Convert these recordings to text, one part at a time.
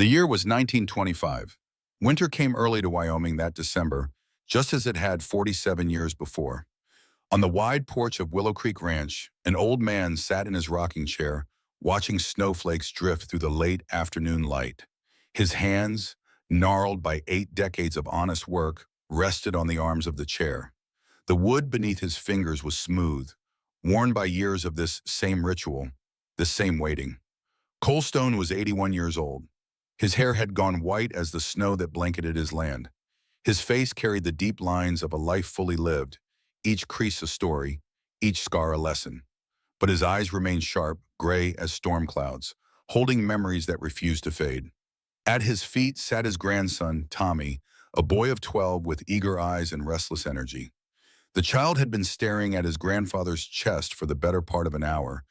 The year was 1925. Winter came early to Wyoming that December, just as it had 47 years before. On the wide porch of Willow Creek Ranch, an old man sat in his rocking chair, watching snowflakes drift through the late afternoon light. His hands, gnarled by 8 decades of honest work, rested on the arms of the chair. The wood beneath his fingers was smooth, worn by years of this same ritual, this same waiting. Colstone was 81 years old. His hair had gone white as the snow that blanketed his land. His face carried the deep lines of a life fully lived, each crease a story, each scar a lesson. But his eyes remained sharp, gray as storm clouds, holding memories that refused to fade. At his feet sat his grandson, Tommy, a boy of 12 with eager eyes and restless energy. The child had been staring at his grandfather's chest for the better part of an hour,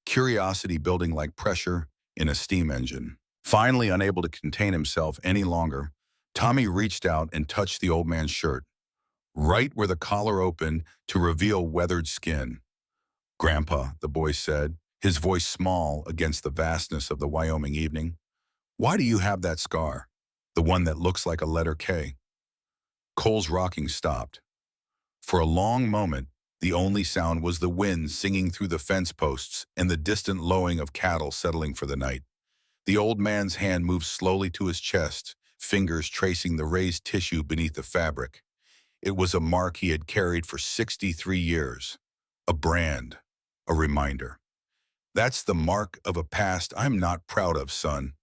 curiosity building like pressure in a steam engine. Finally, unable to contain himself any longer, Tommy reached out and touched the old man's shirt, right where the collar opened to reveal weathered skin. "Grandpa," the boy said, his voice small against the vastness of the Wyoming evening, "why do you have that scar? The one that looks like a letter K?" Cole's rocking stopped. For a long moment, the only sound was the wind singing through the fence posts and the distant lowing of cattle settling for the night. The old man's hand moved slowly to his chest, fingers tracing the raised tissue beneath the fabric. It was a mark he had carried for 63 years. A brand, a reminder. "That's the mark of a past I'm not proud of, son,"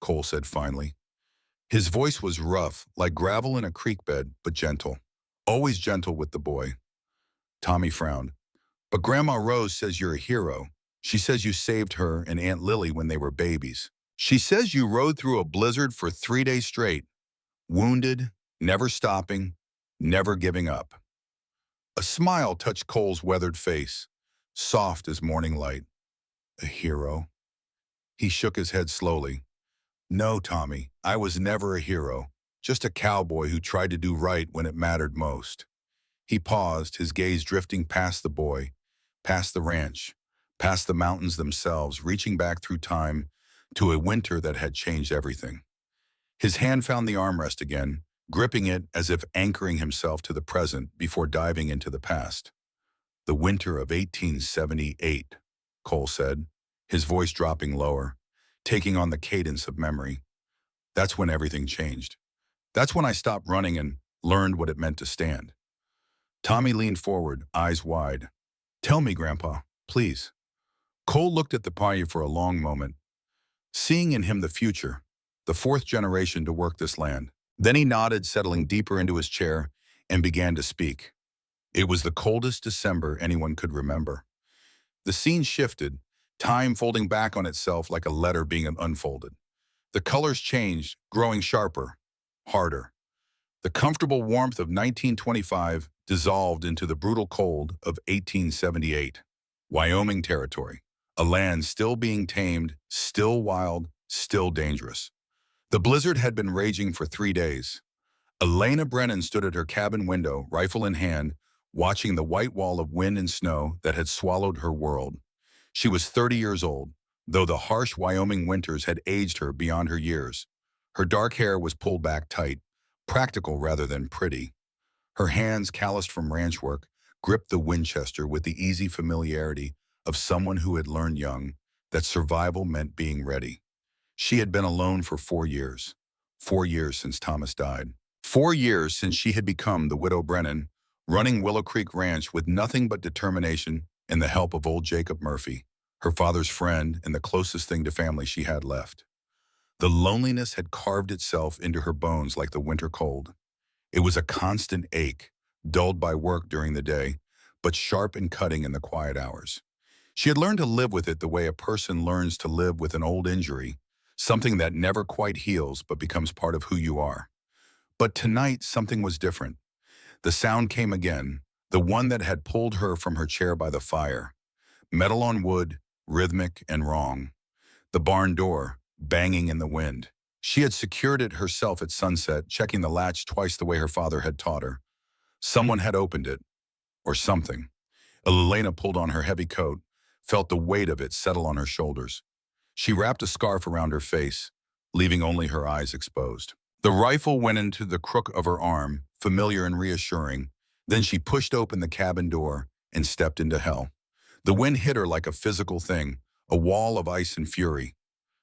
Cole said finally. His voice was rough, like gravel in a creek bed, but gentle. Always gentle with the boy. Tommy frowned. "But Grandma Rose says you're a hero. She says you saved her and Aunt Lily when they were babies. She says you rode through a blizzard for 3 days straight, wounded, never stopping, never giving up." A smile touched Cole's weathered face, soft as morning light. "A hero?" He shook his head slowly. "No, Tommy, I was never a hero, just a cowboy who tried to do right when it mattered most." He paused, his gaze drifting past the boy, past the ranch, past the mountains themselves, reaching back through time to a winter that had changed everything. His hand found the armrest again, gripping it as if anchoring himself to the present before diving into the past. "The winter of 1878, Cole said, his voice dropping lower, taking on the cadence of memory. "That's when everything changed. That's when I stopped running and learned what it meant to stand." Tommy leaned forward, eyes wide. "Tell me, Grandpa, please." Cole looked at the Paiute for a long moment, seeing in him the future, the fourth generation to work this land. Then he nodded, settling deeper into his chair, and began to speak. It was the coldest December anyone could remember. The scene shifted, time folding back on itself like a letter being unfolded. The colors changed, growing sharper, harder. The comfortable warmth of 1925 dissolved into the brutal cold of 1878. Wyoming territory, a land still being tamed, still wild, still dangerous. The blizzard had been raging for 3 days. Elena Brennan stood at her cabin window, rifle in hand, watching the white wall of wind and snow that had swallowed her world. She was 30 years old, though the harsh Wyoming winters had aged her beyond her years. Her dark hair was pulled back tight, practical rather than pretty. Her hands, calloused from ranch work, gripped the Winchester with the easy familiarity of someone who had learned young that survival meant being ready. She had been alone for 4 years. 4 years since Thomas died. 4 years since she had become the widow Brennan, running Willow Creek Ranch with nothing but determination and the help of old Jacob Murphy, her father's friend and the closest thing to family she had left. The loneliness had carved itself into her bones like the winter cold. It was a constant ache, dulled by work during the day, but sharp and cutting in the quiet hours. She had learned to live with it the way a person learns to live with an old injury, something that never quite heals but becomes part of who you are. But tonight, something was different. The sound came again, the one that had pulled her from her chair by the fire. Metal on wood, rhythmic and wrong. The barn door, banging in the wind. She had secured it herself at sunset, checking the latch twice the way her father had taught her. Someone had opened it, or something. Elena pulled on her heavy coat, felt the weight of it settle on her shoulders. She wrapped a scarf around her face, leaving only her eyes exposed. The rifle went into the crook of her arm, familiar and reassuring. Then she pushed open the cabin door and stepped into hell. The wind hit her like a physical thing, a wall of ice and fury.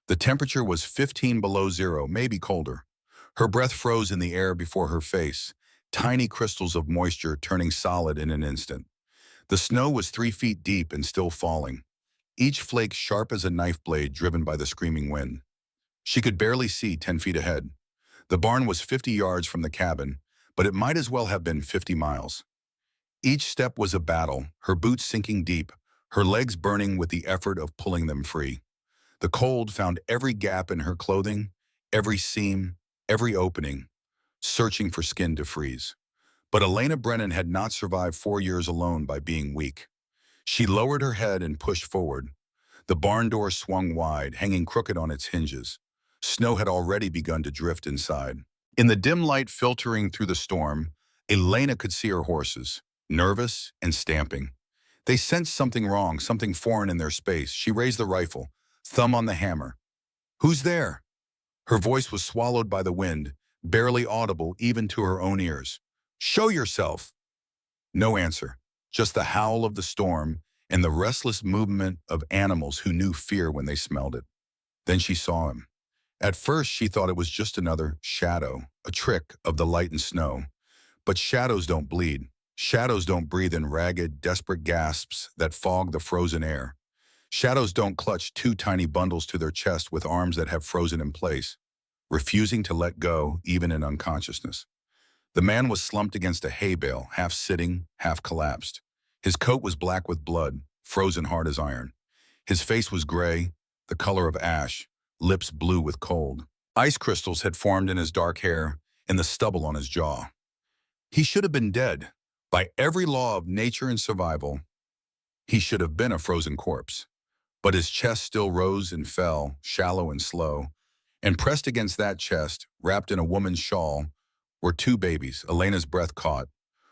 The temperature was 15 below zero, maybe colder. Her breath froze in the air before her face, tiny crystals of moisture turning solid in an instant. The snow was 3 feet deep and still falling, each flake sharp as a knife blade driven by the screaming wind. She could barely see 10 feet ahead. The barn was 50 yards from the cabin, but it might as well have been 50 miles. Each step was a battle, her boots sinking deep, her legs burning with the effort of pulling them free. The cold found every gap in her clothing, every seam, every opening, searching for skin to freeze. But Elena Brennan had not survived 4 years alone by being weak. She lowered her head and pushed forward. The barn door swung wide, hanging crooked on its hinges. Snow had already begun to drift inside. In the dim light filtering through the storm, Elena could see her horses, nervous and stamping. They sensed something wrong, something foreign in their space. She raised the rifle, thumb on the hammer. "Who's there?" Her voice was swallowed by the wind, barely audible even to her own ears. "Show yourself!" No answer, just the howl of the storm and the restless movement of animals who knew fear when they smelled it. Then she saw him. At first, she thought it was just another shadow, a trick of the light and snow. But shadows don't bleed. Shadows don't breathe in ragged, desperate gasps that fog the frozen air. Shadows don't clutch two tiny bundles to their chest with arms that have frozen in place, refusing to let go even in unconsciousness. The man was slumped against a hay bale, half sitting, half collapsed. His coat was black with blood, frozen hard as iron. His face was gray, the color of ash, lips blue with cold. Ice crystals had formed in his dark hair and the stubble on his jaw. He should have been dead. By every law of nature and survival, he should have been a frozen corpse. But his chest still rose and fell, shallow and slow. And pressed against that chest, wrapped in a woman's shawl, were two babies. Elena's breath caught.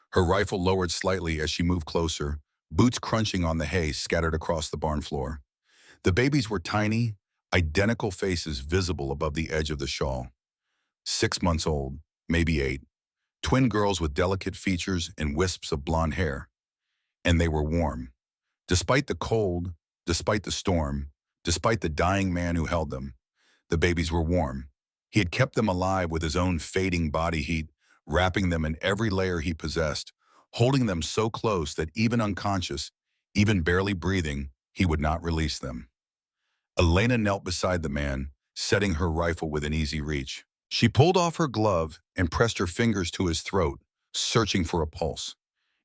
Her rifle lowered slightly as she moved closer, boots crunching on the hay scattered across the barn floor. The babies were tiny, identical faces visible above the edge of the shawl. 6 months old, maybe 8. Twin girls with delicate features and wisps of blonde hair. And they were warm. Despite the cold, despite the storm, despite the dying man who held them, the babies were warm. He had kept them alive with his own fading body heat, wrapping them in every layer he possessed, holding them so close that even unconscious, even barely breathing, he would not release them. Elena knelt beside the man, setting her rifle within easy reach. She pulled off her glove and pressed her fingers to his throat, searching for a pulse.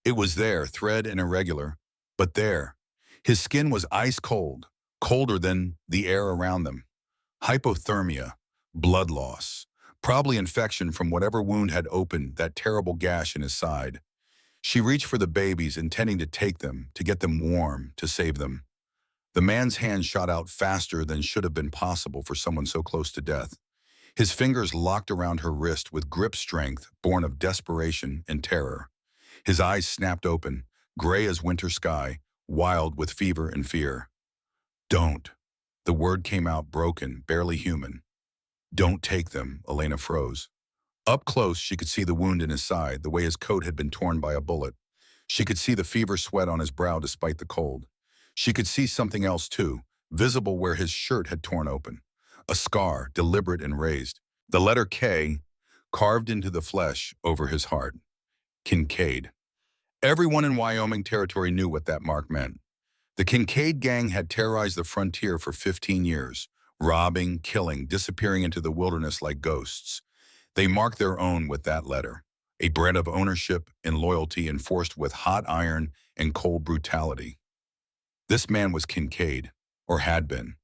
It was there, thread and irregular, but there. His skin was ice cold, colder than the air around them. Hypothermia, blood loss, probably infection from whatever wound had opened that terrible gash in his side. She reached for the babies, intending to take them, to get them warm, to save them. The man's hand shot out faster than should have been possible for someone so close to death. His fingers locked around her wrist with grip strength born of desperation and terror. His eyes snapped open, gray as winter sky, wild with fever and fear. "Don't." The word came out broken, barely human. "Don't take them," Elena froze. Up close, she could see the wound in his side, the way his coat had been torn by a bullet. She could see the fever sweat on his brow despite the cold. She could see something else too, visible where his shirt had torn open. A scar, deliberate and raised. The letter K, carved into the flesh over his heart. Kincaid. Everyone in Wyoming territory knew what that mark meant. The Kincaid gang had terrorized the frontier for 15 years, robbing, killing, disappearing into the wilderness like ghosts. They marked their own with that letter, a brand of ownership and loyalty enforced with hot iron and cold brutality. This man was Kincaid, or had been.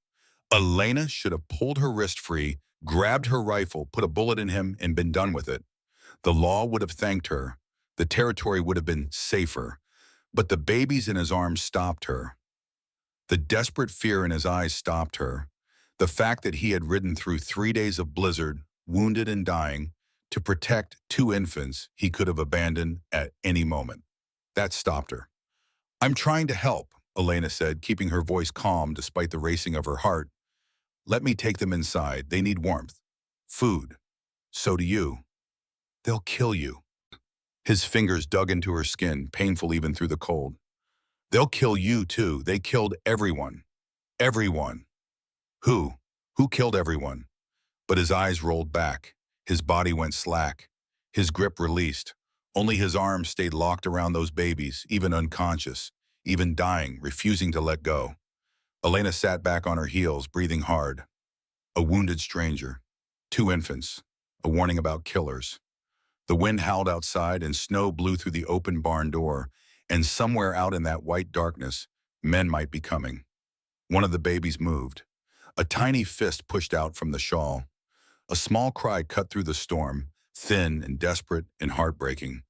Elena should have pulled her wrist free, grabbed her rifle, put a bullet in him, and been done with it. The law would have thanked her. The territory would have been safer. But the babies in his arms stopped her. The desperate fear in his eyes stopped her. The fact that he had ridden through 3 days of blizzard, wounded and dying, to protect 2 infants he could have abandoned at any moment. That stopped her. "I'm trying to help," Elena said, keeping her voice calm despite the racing of her heart. "Let me take them inside. They need warmth." Food. So do you. They'll kill you. His fingers dug into her skin, painful even through the cold. They'll kill you too. They killed everyone. Everyone. Who? Who killed everyone? But his eyes rolled back. His body went slack. His grip released. Only his arms stayed locked around those babies, even unconscious, even dying, refusing to let go. Elena sat back on her heels, breathing hard. A wounded stranger. Two infants. A warning about killers. The wind howled outside and snow blew through the open barn door, and somewhere out in that white darkness, men might be coming. One of the babies moved. A tiny fist pushed out from the shawl. A small cry cut through the storm, thin and desperate and heartbreaking.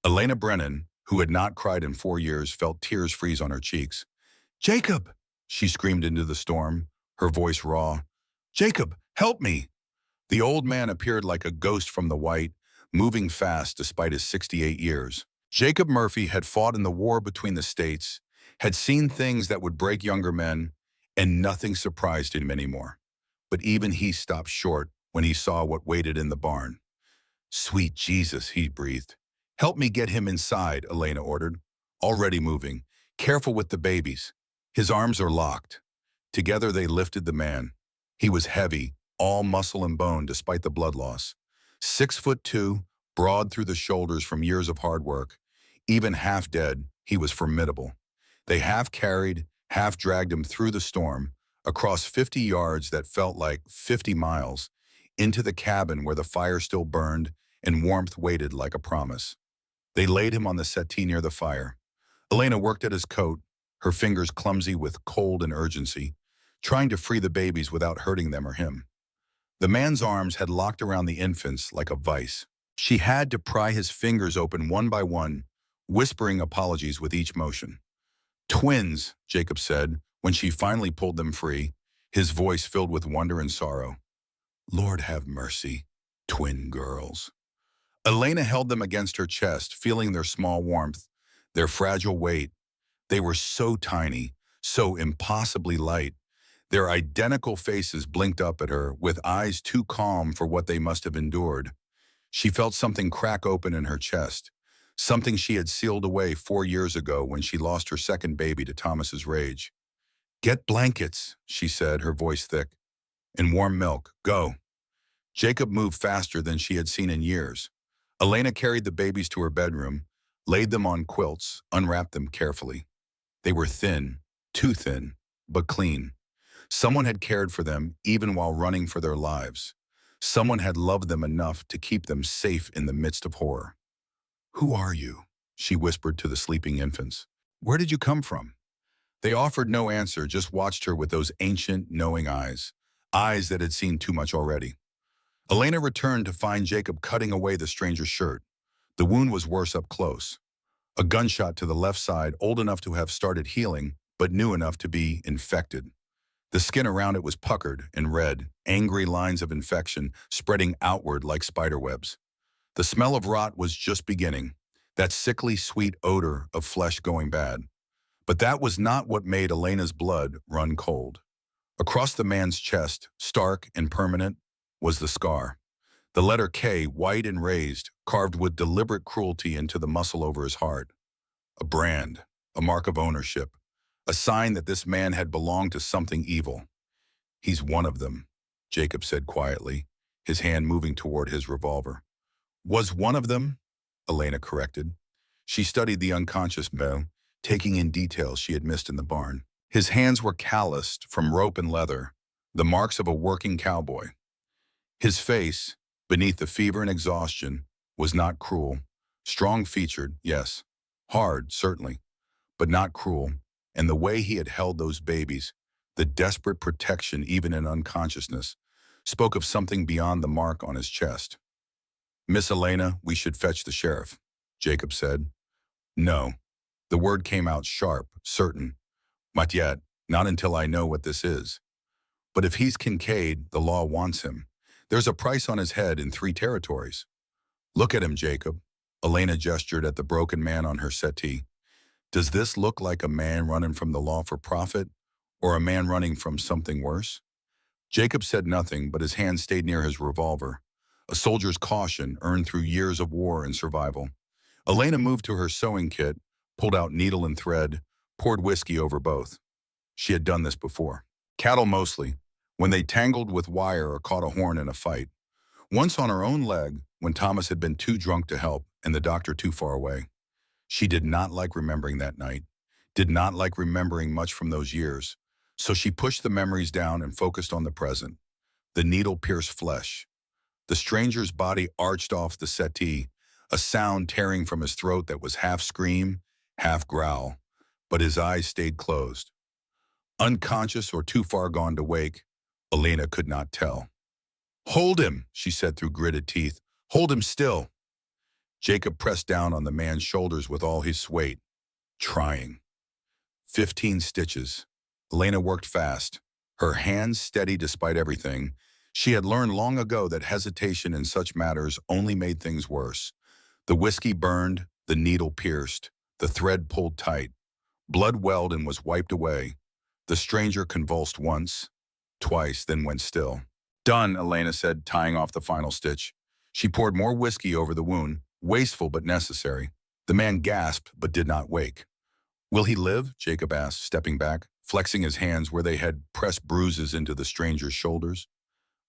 Elena Brennan, who had not cried in 4 years, felt tears freeze on her cheeks. "Jacob!" she screamed into the storm, her voice raw. "Jacob, help me!" The old man appeared like a ghost from the white, moving fast despite his 68 years. Jacob Murphy had fought in the war between the states, had seen things that would break younger men, and nothing surprised him anymore. But even he stopped short when he saw what waited in the barn. "Sweet Jesus," he breathed. "Help me get him inside," Elena ordered, already moving. "Careful with the babies." His arms are locked. Together they lifted the man. He was heavy, all muscle and bone despite the blood loss. 6'2", broad through the shoulders from years of hard work. Even half dead, he was formidable. They half carried, half dragged him through the storm, across 50 yards that felt like 50 miles, into the cabin where the fire still burned and warmth waited like a promise. They laid him on the settee near the fire. Elena worked at his coat, her fingers clumsy with cold and urgency, trying to free the babies without hurting them or him. The man's arms had locked around the infants like a vice. She had to pry his fingers open one by one, whispering apologies with each motion. "Twins," Jacob said, when she finally pulled them free, his voice filled with wonder and sorrow. "Lord have mercy, twin girls." Elena held them against her chest, feeling their small warmth, their fragile weight. They were so tiny, so impossibly light. Their identical faces blinked up at her, with eyes too calm for what they must have endured. She felt something crack open in her chest, something she had sealed away 4 years ago when she lost her second baby to Thomas's rage. "Get blankets," she said, her voice thick. "And warm milk. Go." Jacob moved faster than she had seen in years. Elena carried the babies to her bedroom, laid them on quilts, unwrapped them carefully. They were thin, too thin, but clean. Someone had cared for them even while running for their lives. Someone had loved them enough to keep them safe in the midst of horror. "Who are you?" she whispered to the sleeping infants. "Where did you come from?" They offered no answer, just watched her with those ancient, knowing eyes, eyes that had seen too much already. Elena returned to find Jacob cutting away the stranger's shirt. The wound was worse up close. A gunshot to the left side, old enough to have started healing, but new enough to be infected. The skin around it was puckered and red, angry lines of infection spreading outward like spiderwebs. The smell of rot was just beginning, that sickly sweet odor of flesh going bad. But that was not what made Elena's blood run cold. Across the man's chest, stark and permanent, was the scar. The letter K, white and raised, carved with deliberate cruelty into the muscle over his heart. A brand, a mark of ownership, a sign that this man had belonged to something evil. "He's one of them," Jacob said quietly, his hand moving toward his revolver. "Was one of them?" Elena corrected. She studied the unconscious Mel, taking in details she had missed in the barn. His hands were calloused from rope and leather, the marks of a working cowboy. His face, beneath the fever and exhaustion, was not cruel. Strong-featured, yes. Hard, certainly, but not cruel. And the way he had held those babies, the desperate protection even in unconsciousness, spoke of something beyond the mark on his chest. "Miss Elena, we should fetch the sheriff," Jacob said. "No." The word came out sharp, certain. "Not yet, not until I know what this is. But if he's Kincaid, the law wants him. There's a price on his head in 3 territories. Look at him, Jacob." Elena gestured at the broken man on her settee. "Does this look like a man running from the law for profit, or a man running from something worse?" Jacob said nothing, but his hand stayed near his revolver, a soldier's caution earned through years of war and survival. Elena moved to her sewing kit, pulled out needle and thread, poured whiskey over both. She had done this before. Cattle mostly, when they tangled with wire or caught a horn in a fight. Once on her own leg, when Thomas had been too drunk to help and the doctor too far away. She did not like remembering that night, did not like remembering much from those years. So she pushed the memories down and focused on the present. The needle pierced flesh. The stranger's body arched off the settee, a sound tearing from his throat that was half scream, half growl, but his eyes stayed closed. Unconscious or too far gone to wake, Elena could not tell. "Hold him," she said through gritted teeth. "Hold him still." Jacob pressed down on the man's shoulders with all his weight, trying. 15 stitches. Elena worked fast, her hands steady despite everything. She had learned long ago that hesitation in such matters only made things worse. The whiskey burned, the needle pierced, the thread pulled tight. Blood welled and was wiped away. The stranger convulsed once, twice, then went still. "Done," Elena said, tying off the final stitch. She poured more whiskey over the wound, wasteful but necessary. The man gasped but did not wake. "Will he live?" Jacob asked, stepping back, flexing his hands where they had pressed bruises into the stranger's shoulders.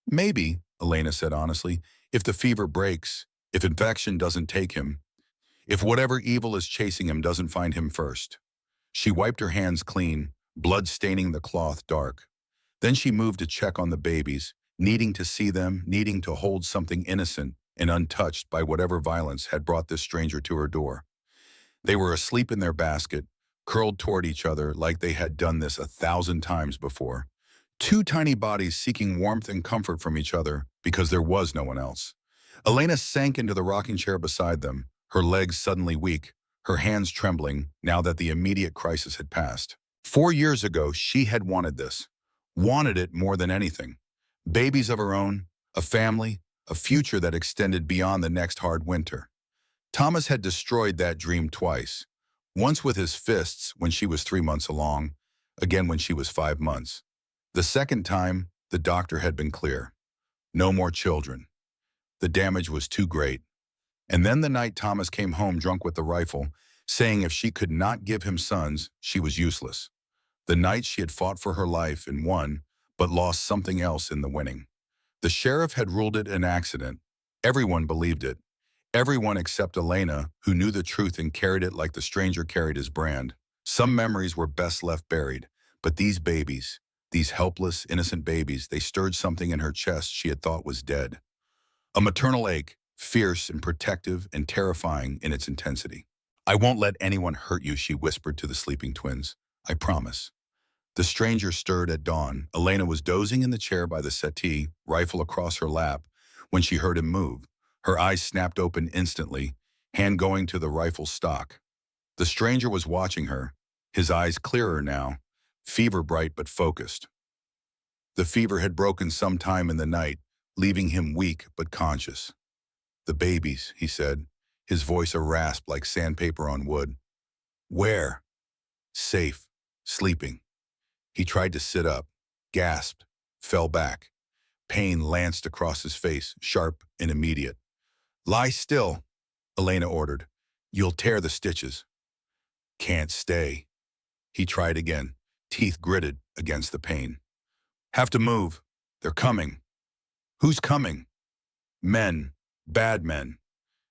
"Maybe," Elena said honestly, "if the fever breaks, if infection doesn't take him, if whatever evil is chasing him doesn't find him first." She wiped her hands clean, blood staining the cloth dark. Then she moved to check on the babies, needing to see them, needing to hold something innocent and untouched by whatever violence had brought this stranger to her door. They were asleep in their basket, curled toward each other like they had done this 1,000 times before. Two tiny bodies seeking warmth and comfort from each other because there was no one else. Elena sank into the rocking chair beside them, her legs suddenly weak, her hands trembling now that the immediate crisis had passed. 4 years ago, she had wanted this. Wanted it more than anything. Babies of her own, a family, a future that extended beyond the next hard winter. Thomas had destroyed that dream twice. Once with his fists when she was 3 months along, again when she was 5 months. The second time, the doctor had been clear. No more children. The damage was too great. And then the night Thomas came home drunk with the rifle, saying if she could not give him sons, she was useless. The night she had fought for her life and won, but lost something else in the winning. The sheriff had ruled it an accident. Everyone believed it. Everyone except Elena, who knew the truth and carried it like the stranger carried his brand. Some memories were best left buried, but these babies, these helpless, innocent babies, they stirred something in her chest she had thought was dead. A maternal ache, fierce and protective and terrifying in its intensity. "I won't let anyone hurt you," she whispered to the sleeping twins. "I promise." The stranger stirred at dawn. Elena was dozing in the chair by the settee, rifle across her lap, when she heard him move. Her eyes snapped open instantly, hand going to the rifle stock. The stranger was watching her, his eyes clearer now, fever bright but focused. The fever had broken sometime in the night, leaving him weak but conscious. "The babies," he said, his voice a rasp like sandpaper on wood. "Where?" "Safe, sleeping." He tried to sit up, gasped, fell back. Pain lanced across his face, sharp and immediate. "Lie still," Elena ordered. "You'll tear the stitches." "Can't stay." He tried again, teeth gritted against the pain. "Have to move. They're coming." "Who's coming?" "Men. Bad men."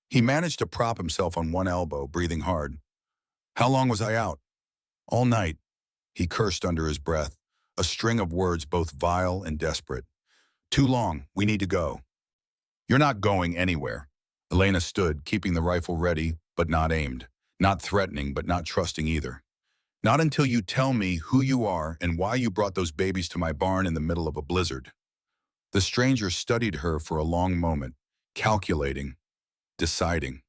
He managed to prop himself on one elbow, breathing hard. "How long was I out?" "All night." He cursed under his breath, a string of words both vile and desperate. "Too long. We need to go." "You're not going anywhere." Elena stood, keeping the rifle ready, but not aimed. Not threatening, but not trusting either. "Not until you tell me who you are and why you brought those babies to my barn in the middle of a blizzard." The stranger studied her for a long moment, calculating, deciding.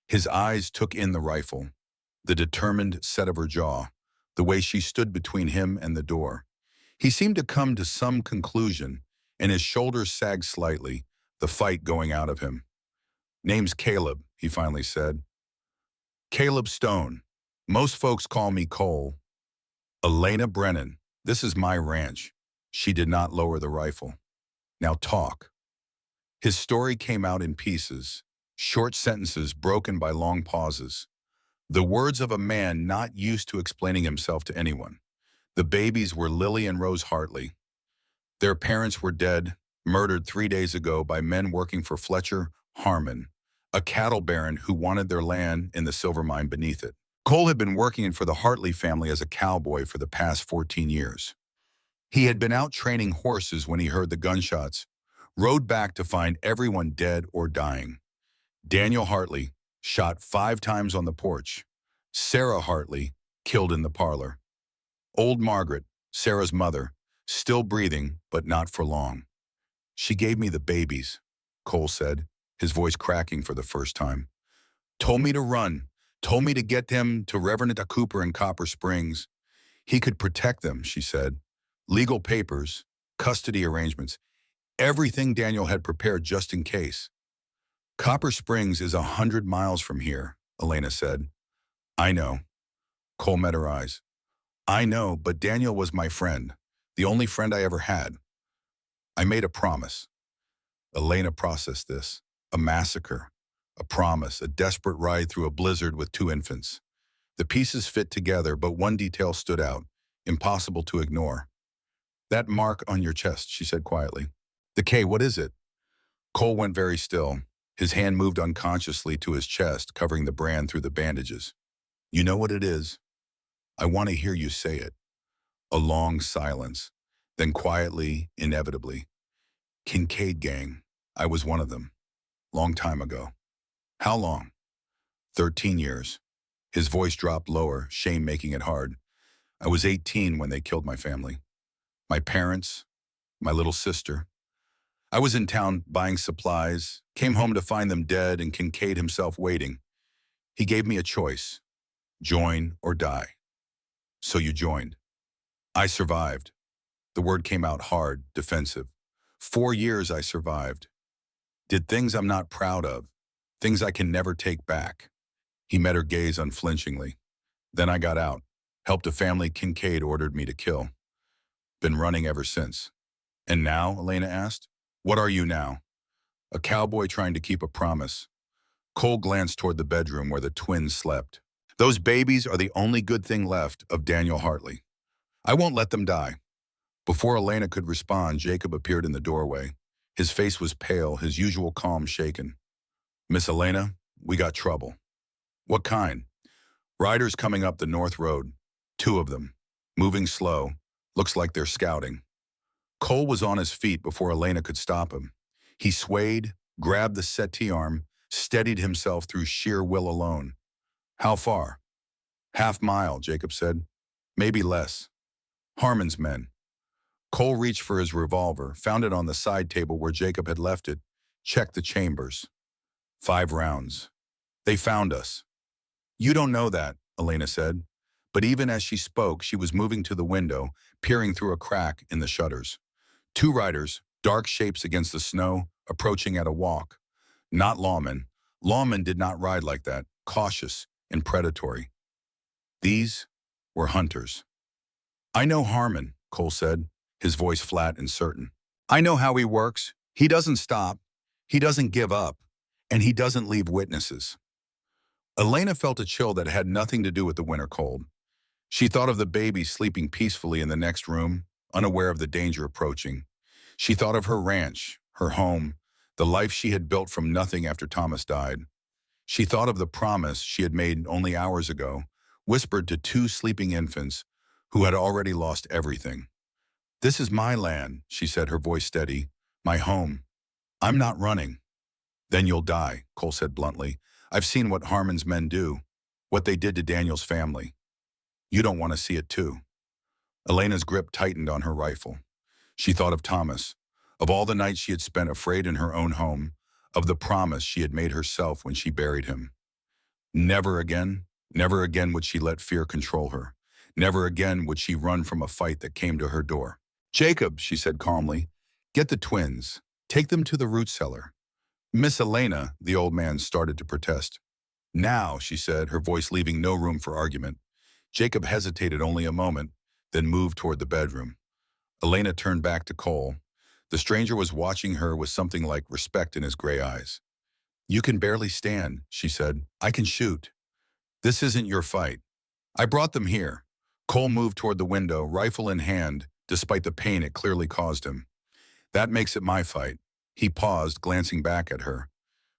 His eyes took in the rifle, the determined set of her jaw, the way she stood between him and the door. He seemed to come to some conclusion, and his shoulders sagged slightly, the fight going out of him. "Name's Caleb," he finally said. "Caleb Stone. Most folks call me Cole." "Elena Brennan. This is my ranch." She did not lower the rifle. Now talk. His story came out in pieces, short sentences broken by long pauses. The words of a man not used to explaining himself to anyone. The babies were Lily and Rose Hartley. Their parents were dead, murdered 3 days ago by men working for Fletcher Harmon, a cattle baron who wanted their land in the silver mine beneath it. Cole had been working for the Hartley family as a cowboy for the past 14 years. He had been out training horses when he heard the gunshots, rode back to find everyone dead or dying. Daniel Hartley, shot 5 times on the porch. Sarah Hartley, killed in the parlor. Old Margaret, Sarah's mother, still breathing, but not for long. She gave me the babies, Cole said, his voice cracking for the first time. Told me to run, told me to get them to Reverend Cooper in Copper Springs. He could protect them, she said. Legal papers, custody arrangements, everything Daniel had prepared just in case. Copper Springs is 100 miles from here, Elena said. I know. Cole met her eyes. I know, but Daniel was my friend, the only friend I ever had. I made a promise. Elena processed this. A massacre, a promise, a desperate ride through a blizzard with 2 infants. The pieces fit together, but one detail stood out, impossible to ignore. That mark on your chest, she said quietly. The K, what is it? Cole went very still. His hand moved unconsciously to his chest, covering the brand through the bandages. You know what it is? I want to hear you say it. A long silence. Then quietly, inevitably. Kincaid gang. I was one of them. Long time ago. How long? 13 years. His voice dropped lower, shame making it hard. I was 18 when they killed my family. My parents, my little sister. I was in town buying supplies, came home to find them dead and Kincaid himself waiting. He gave me a choice, join or die. So you joined. I survived. The word came out hard, defensive. 4 years I survived. Did things I'm not proud of, things I can never take back. He met her gaze unflinchingly. Then I got out, helped a family Kincaid ordered me to kill. Been running ever since. And now, Elena asked, what are you now? A cowboy trying to keep a promise. Cole glanced toward the bedroom where the twins slept. Those babies are the only good thing left of Daniel Hartley. I won't let them die. Before Elena could respond, Jacob appeared in the doorway. His face was pale, his usual calm shaken. Miss Elena, we got trouble. What kind? Riders coming up the north road. 2 of them. Moving slow. Looks like they're scouting. Cole was on his feet before Elena could stop him. He swayed, grabbed the settee arm, steadied himself through sheer will alone. How far? Half-mile, Jacob said. Maybe less. Harmon's men. Cole reached for his revolver, found it on the side table where Jacob had left it, checked the chambers. 5 rounds. They found us. You don't know that, Elena said. But even as she spoke, she was moving to the window, peering through a crack in the shutters. 2 riders, dark shapes against the snow, approaching at a walk. Not lawmen. Lawmen did not ride like that, cautious and predatory. These were hunters. I know Harmon, Cole said, his voice flat and certain. I know how he works. He doesn't stop. He doesn't give up. And he doesn't leave witnesses. Elena felt a chill that had nothing to do with the winter cold. She thought of the baby sleeping peacefully in the next room, unaware of the danger approaching. She thought of her ranch, her home, the life she had built from nothing after Thomas died. She thought of the promise she had made only hours ago, whispered to 2 sleeping infants who had already lost everything. This is my land, she said, her voice steady. My home. I'm not running. Then you'll die, Cole said bluntly. I've seen what Harmon's men do, what they did to Daniel's family. You don't want to see it too. Elena's grip tightened on her rifle. She thought of Thomas, of all the nights she had spent afraid in her own home, of the promise she had made herself when she buried him. Never again would she let fear control her. Never again would she run from a fight that came to her door. Jacob, she said calmly, get the twins. Take them to the root cellar. Miss Elena, the old man started to protest. Now, she said, her voice leaving no room for argument. Jacob hesitated only a moment, then moved toward the bedroom. Elena turned back to Cole. The stranger was watching her with something like respect in his gray eyes. You can barely stand, she said. I can shoot. This isn't your fight. I brought them here. Cole moved toward the window, rifle in hand, despite the pain it clearly caused him. That makes it my fight. He paused, glancing back at her.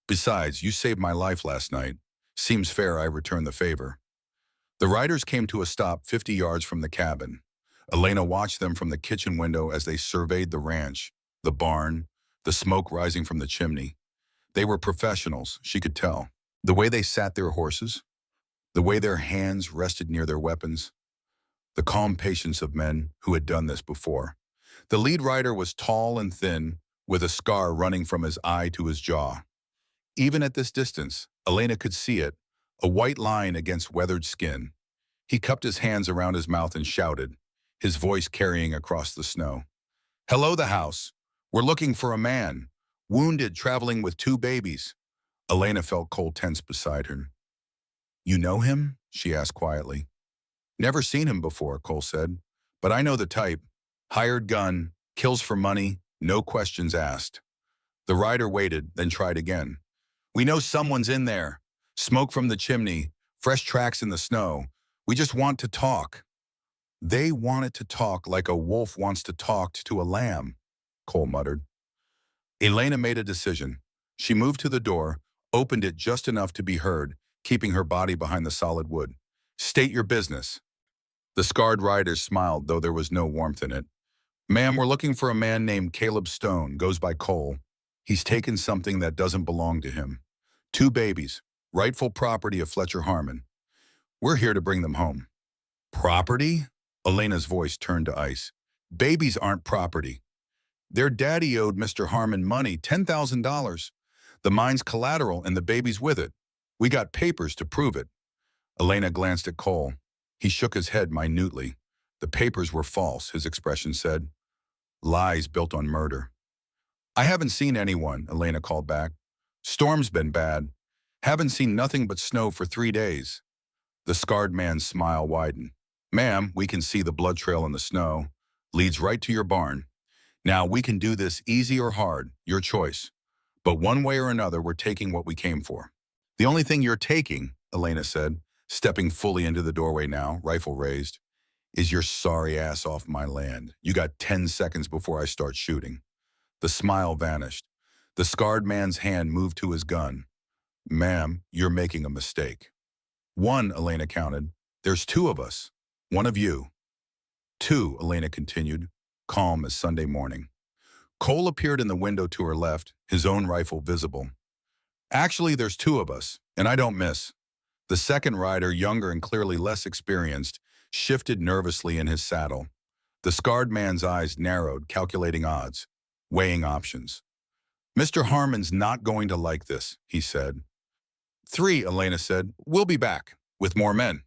Besides, you saved my life last night. Seems fair I return the favor. The riders came to a stop 50 yards from the cabin. Elena watched them from the kitchen window as they surveyed the ranch, the barn, the smoke rising from the chimney. They were professionals, she could tell. The way they sat their horses, the way their hands rested near their weapons, the calm patience of men who had done this before. The lead rider was tall and thin, with a scar running from his eye to his jaw. Even at this distance, Elena could see it, a white line against weathered skin. He cupped his hands around his mouth and shouted, his voice carrying across the snow. Hello, the house. We're looking for a man, wounded, traveling with 2 babies. Elena felt Cole tense beside her. You know him? She asked quietly. Never seen him before, Cole said. But I know the type. Hired gun, kills for money, no questions asked. The rider waited, then tried again. We know someone's in there. Smoke from the chimney, fresh tracks in the snow. We just want to talk. They wanted to talk like a wolf wants to talk to a lamb, Cole muttered. Elena made a decision. She moved to the door, opened it just enough to be heard, keeping her body behind the solid wood. State your business. The scarred rider smiled, though there was no warmth in it. Ma'am, we're looking for a man named Caleb Stone, goes by Cole. He's taken something that doesn't belong to him. 2 babies, rightful property of Fletcher Harmon. We're here to bring them home. Property? Elena's voice turned to ice. Babies aren't property. Their daddy owed Mr. Harmon money, $10,000. The mine's collateral and the baby's with it. We got papers to prove it. Elena glanced at Cole. He shook his head minutely. The papers were false, his expression said. Lies built on murder. I haven't seen anyone, Elena called back. Storm's been bad. Haven't seen nothing but snow for 3 days. The scarred man's smile widened. Ma'am, we can see the blood trail in the snow. Leads right to your barn. Now, we can do this easy or hard, your choice. But one way or another, we're taking what we came for. The only thing you're taking, Elena said, stepping fully into the doorway now, rifle raised, is your sorry ass off my land. You got 10 seconds before I start shooting. The smile vanished. The scarred man's hand moved to his gun. Ma'am, you're making a mistake. 1, Elena counted. There's 2 of us. 1 of you. 2, Elena continued, calm as Sunday morning. Cole appeared in the window to her left, his own rifle visible. Actually, there's 2 of us, and I don't miss. The second rider, younger and clearly less experienced, shifted nervously in his saddle. The scarred man's eyes narrowed, calculating odds, weighing options. Mr. Harmon's not going to like this, he said. 3, Elena said. We'll be back, with more men.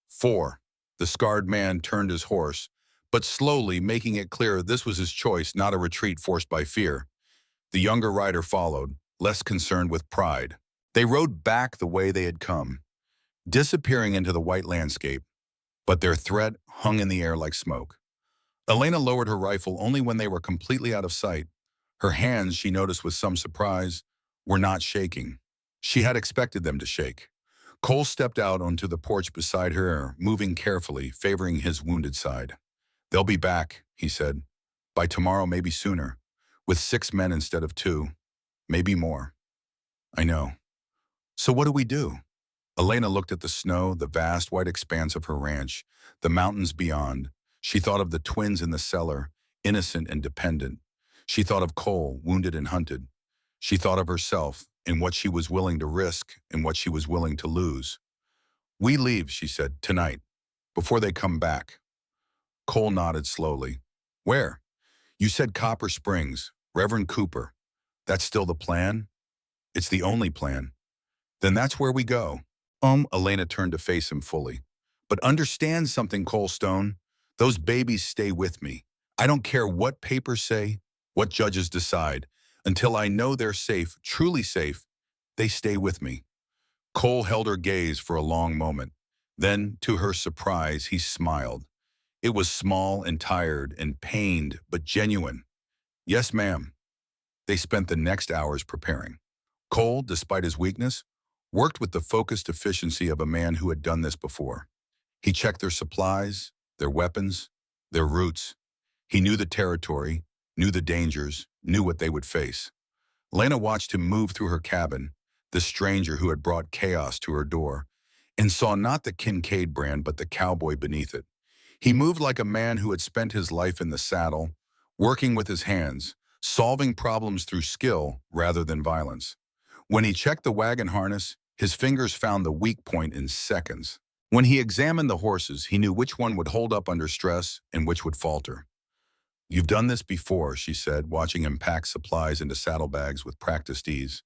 4. The scarred man turned his horse, but slowly, making it clear this was his choice, not a retreat forced by fear. The younger rider followed, less concerned with pride. They rode back the way they had come, disappearing into the white landscape, but their threat hung in the air like smoke. Elena lowered her rifle only when they were completely out of sight. Her hands, she noticed with some surprise, were not shaking. She had expected them to shake. Cole stepped out onto the porch beside her, moving carefully, favoring his wounded side. They'll be back, he said. By tomorrow, maybe sooner. With 6 men instead of 2. Maybe more. I know. So what do we do? Elena looked at the snow, the vast white expanse of her ranch, the mountains beyond. She thought of the twins in the cellar, innocent and dependent. She thought of Cole, wounded and hunted. She thought of herself, and what she was willing to risk and what she was willing to lose. We leave, she said, tonight, before they come back. Cole nodded slowly. Where? You said Copper Springs, Reverend Cooper. That's still the plan? It's the only plan. Then that's where we go. Elena turned to face him fully. But understand something, Cole Stone. Those babies stay with me. I don't care what papers say, what judges decide. Until I know they're safe, truly safe, they stay with me. Cole held her gaze for a long moment. Then, to her surprise, he smiled. It was small and tired and pained, but genuine. Yes, ma'am. They spent the next hours preparing. Cole, despite his weakness, worked with the focused efficiency of a man who had done this before. He checked their supplies, their weapons, their routes. He knew the territory, knew the dangers, knew what they would face. Lena watched him move through her cabin, the stranger who had brought chaos to her door, and saw not the Kincaid brand but the cowboy beneath it. He moved like a man who had spent his life in the saddle, working with his hands, solving problems through skill rather than violence. When he checked the wagon harness, his fingers found the weak point in seconds. When he examined the horses, he knew which one would hold up under stress and which would falter. "You've done this before," she said, watching him pack supplies into saddlebags with practiced ease.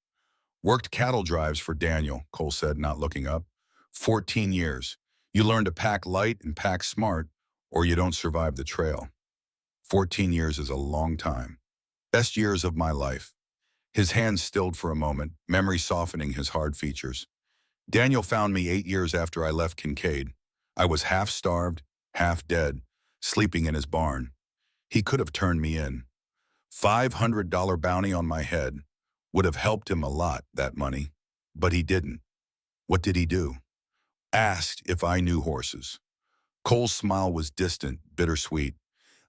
"Worked cattle drives for Daniel," Cole said, not looking up. 14 years. You learn to pack light and pack smart, or you don't survive the trail. 14 years is a long time. Best years of my life." His hands stilled for a moment, memory softening his hard features. "Daniel found me 8 years after I left Kincaid. I was half starved, half dead, sleeping in his barn. He could have turned me in. $500 bounty on my head. Would have helped him a lot, that money. But he didn't. What did he do? Asked if I knew horses." Cole's smile was distant, bittersweet.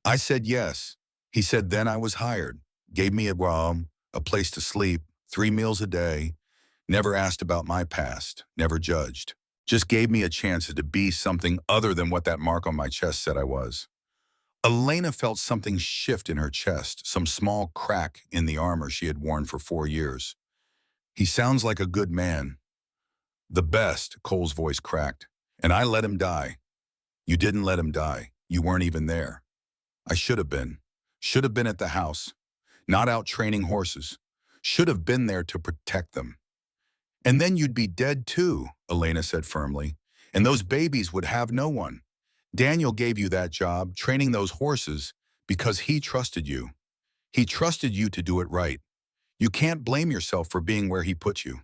"I said yes. He said then I was hired. Gave me a room, a place to sleep, 3 meals a day. Never asked about my past, never judged. Just gave me a chance to be something other than what that mark on my chest said I was." Elena felt something shift in her chest, some small crack in the armor she had worn for 4 years. "He sounds like a good man." "The best," Cole's voice cracked. "And I let him die." "You didn't let him die. You weren't even there." "I should have been. Should have been at the house. Not out training horses. Should have been there to protect them." "And then you'd be dead too," Elena said firmly. "And those babies would have no one. Daniel gave you that job, training those horses, because he trusted you. He trusted you to do it right. You can't blame yourself for being where he put you."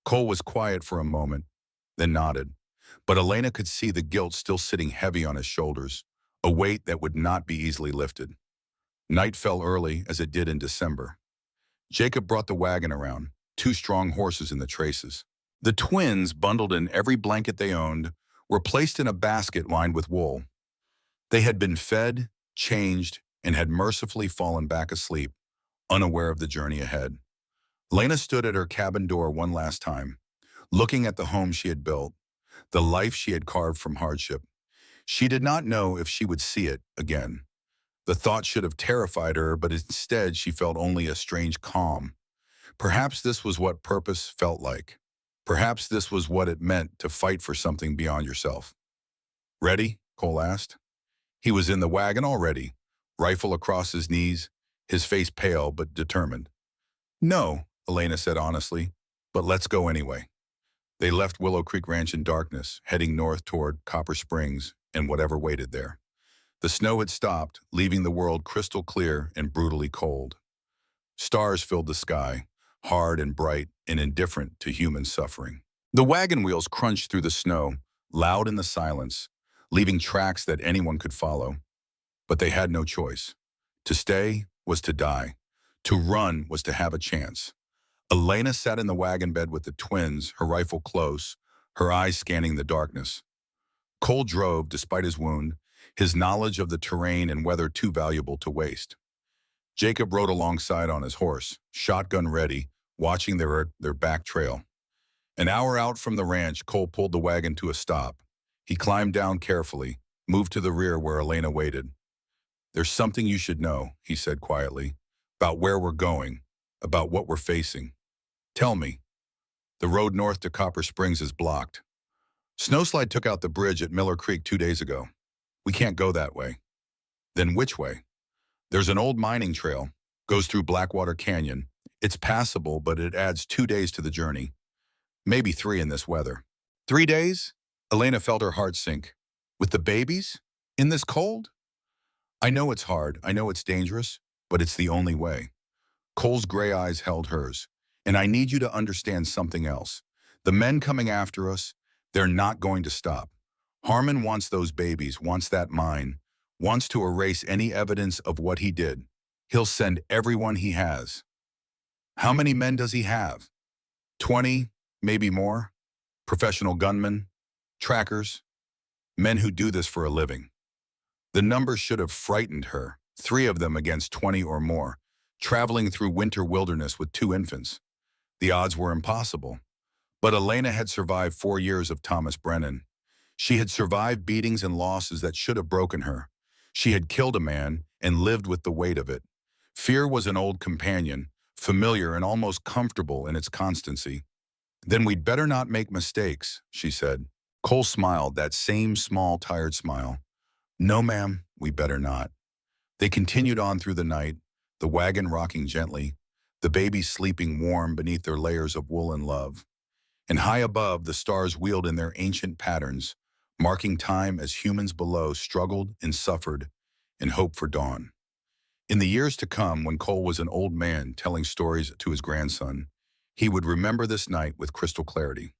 Cole was quiet for a moment, then nodded. But Elena could see the guilt still sitting heavy on his shoulders, a weight that would not be easily lifted. Night fell early, as it did in December. Jacob brought the wagon around, 2 strong horses in the traces. The twins, bundled in every blanket they owned, were placed in a basket lined with wool. They had been fed, changed, and had mercifully fallen back asleep, unaware of the journey ahead. Lena stood at her cabin door one last time, looking at the home she had built, the life she had carved from hardship. She did not know if she would see it again. The thought should have terrified her, but instead she felt only a strange calm. Perhaps this was what purpose felt like. Perhaps this was what it meant to fight for something beyond yourself. "Ready?" Cole asked. He was in the wagon already, rifle across his knees, his face pale but determined. "No," Elena said honestly, "but let's go anyway." They left Willow Creek Ranch in darkness, heading north toward Copper Springs and whatever waited there. The snow had stopped, leaving the world crystal clear and brutally cold. Stars filled the sky, hard and bright and indifferent to human suffering. The wagon wheels crunched through the snow, loud in the silence, leaving tracks that anyone could follow. But they had no choice. To stay was to die. To run was to have a chance. Elena sat in the wagon bed with the twins, her rifle close, her eyes scanning the darkness. Cole drove, despite his wound, his knowledge of the terrain and weather too valuable to waste. Jacob rode alongside on his horse, shotgun ready, watching their back trail. An hour out from the ranch, Cole pulled the wagon to a stop. He climbed down carefully, moved to the rear where Elena waited. "There's something you should know," he said quietly, "about where we're going, about what we're facing. Tell me." "The road north to Copper Springs is blocked. Snowslide took out the bridge at Miller Creek 2 days ago. We can't go that way." "Then which way?" "There's an old mining trail, goes through Blackwater Canyon. It's passable, but it adds 2 days to the journey. Maybe 3 in this weather." "3 days?" Elena felt her heart sink. "With the babies? In this cold?" "I know it's hard, I know it's dangerous, but it's the only way." Cole's gray eyes held hers. "And I need you to understand something else. The men coming after us, they're not going to stop. Harmon wants those babies, wants that mine, wants to erase any evidence of what he did. He'll send everyone he has. How many men does he have? 20, maybe more? Professional gunmen, trackers, men who do this for a living. The number should have frightened her, 3 of them against 20 or more, traveling through winter wilderness with 2 infants. The odds were impossible. But Elena had survived 4 years of Thomas Brennan. She had survived beatings and losses that should have broken her. She had killed a man and lived with the weight of it. Fear was an old companion, familiar and almost comfortable in its constancy. "Then we'd better not make mistakes," she said. Cole smiled, that same small, tired smile. "No, ma'am, we better not." They continued on through the night, the wagon rocking gently, the babies sleeping warm beneath their layers of wool and love. And high above, the stars wheeled in their ancient patterns, marking time as humans below struggled and suffered in hope for dawn. In the years to come, when Cole was an old man telling stories to his grandson, he would remember this night with crystal clarity.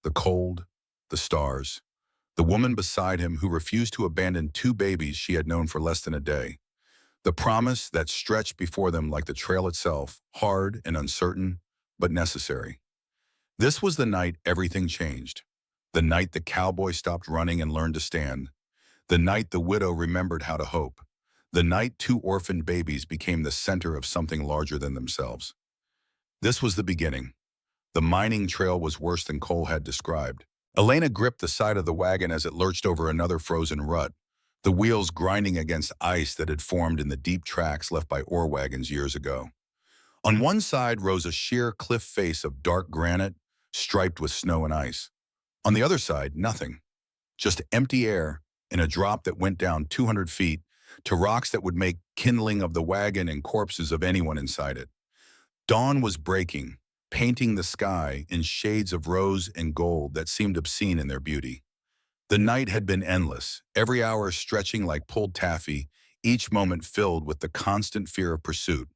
The cold, the stars, the woman beside him who refused to abandon 2 babies she had known for less than a day. The promise that stretched before them like the trail itself, hard and uncertain, but necessary. This was the night everything changed. The night the cowboy stopped running and learned to stand. The night the widow remembered how to hope. The night 2 orphaned babies became the center of something larger than themselves. This was the beginning. The mining trail was worse than Cole had described. Elena gripped the side of the wagon as it lurched over another frozen rut, the wheels grinding against ice that had formed in the deep tracks left by ore wagons years ago. On one side rose a sheer cliff face of dark granite, striped with snow and ice. On the other side, nothing. Just empty air and a drop that went down 200 feet to rocks that would make kindling of the wagon and corpses of anyone inside it. Dawn was breaking, painting the sky in shades of rose and gold that seemed obscene in their beauty. The night had been endless, every hour stretching like pulled taffy, each moment filled with the constant fear of pursuit.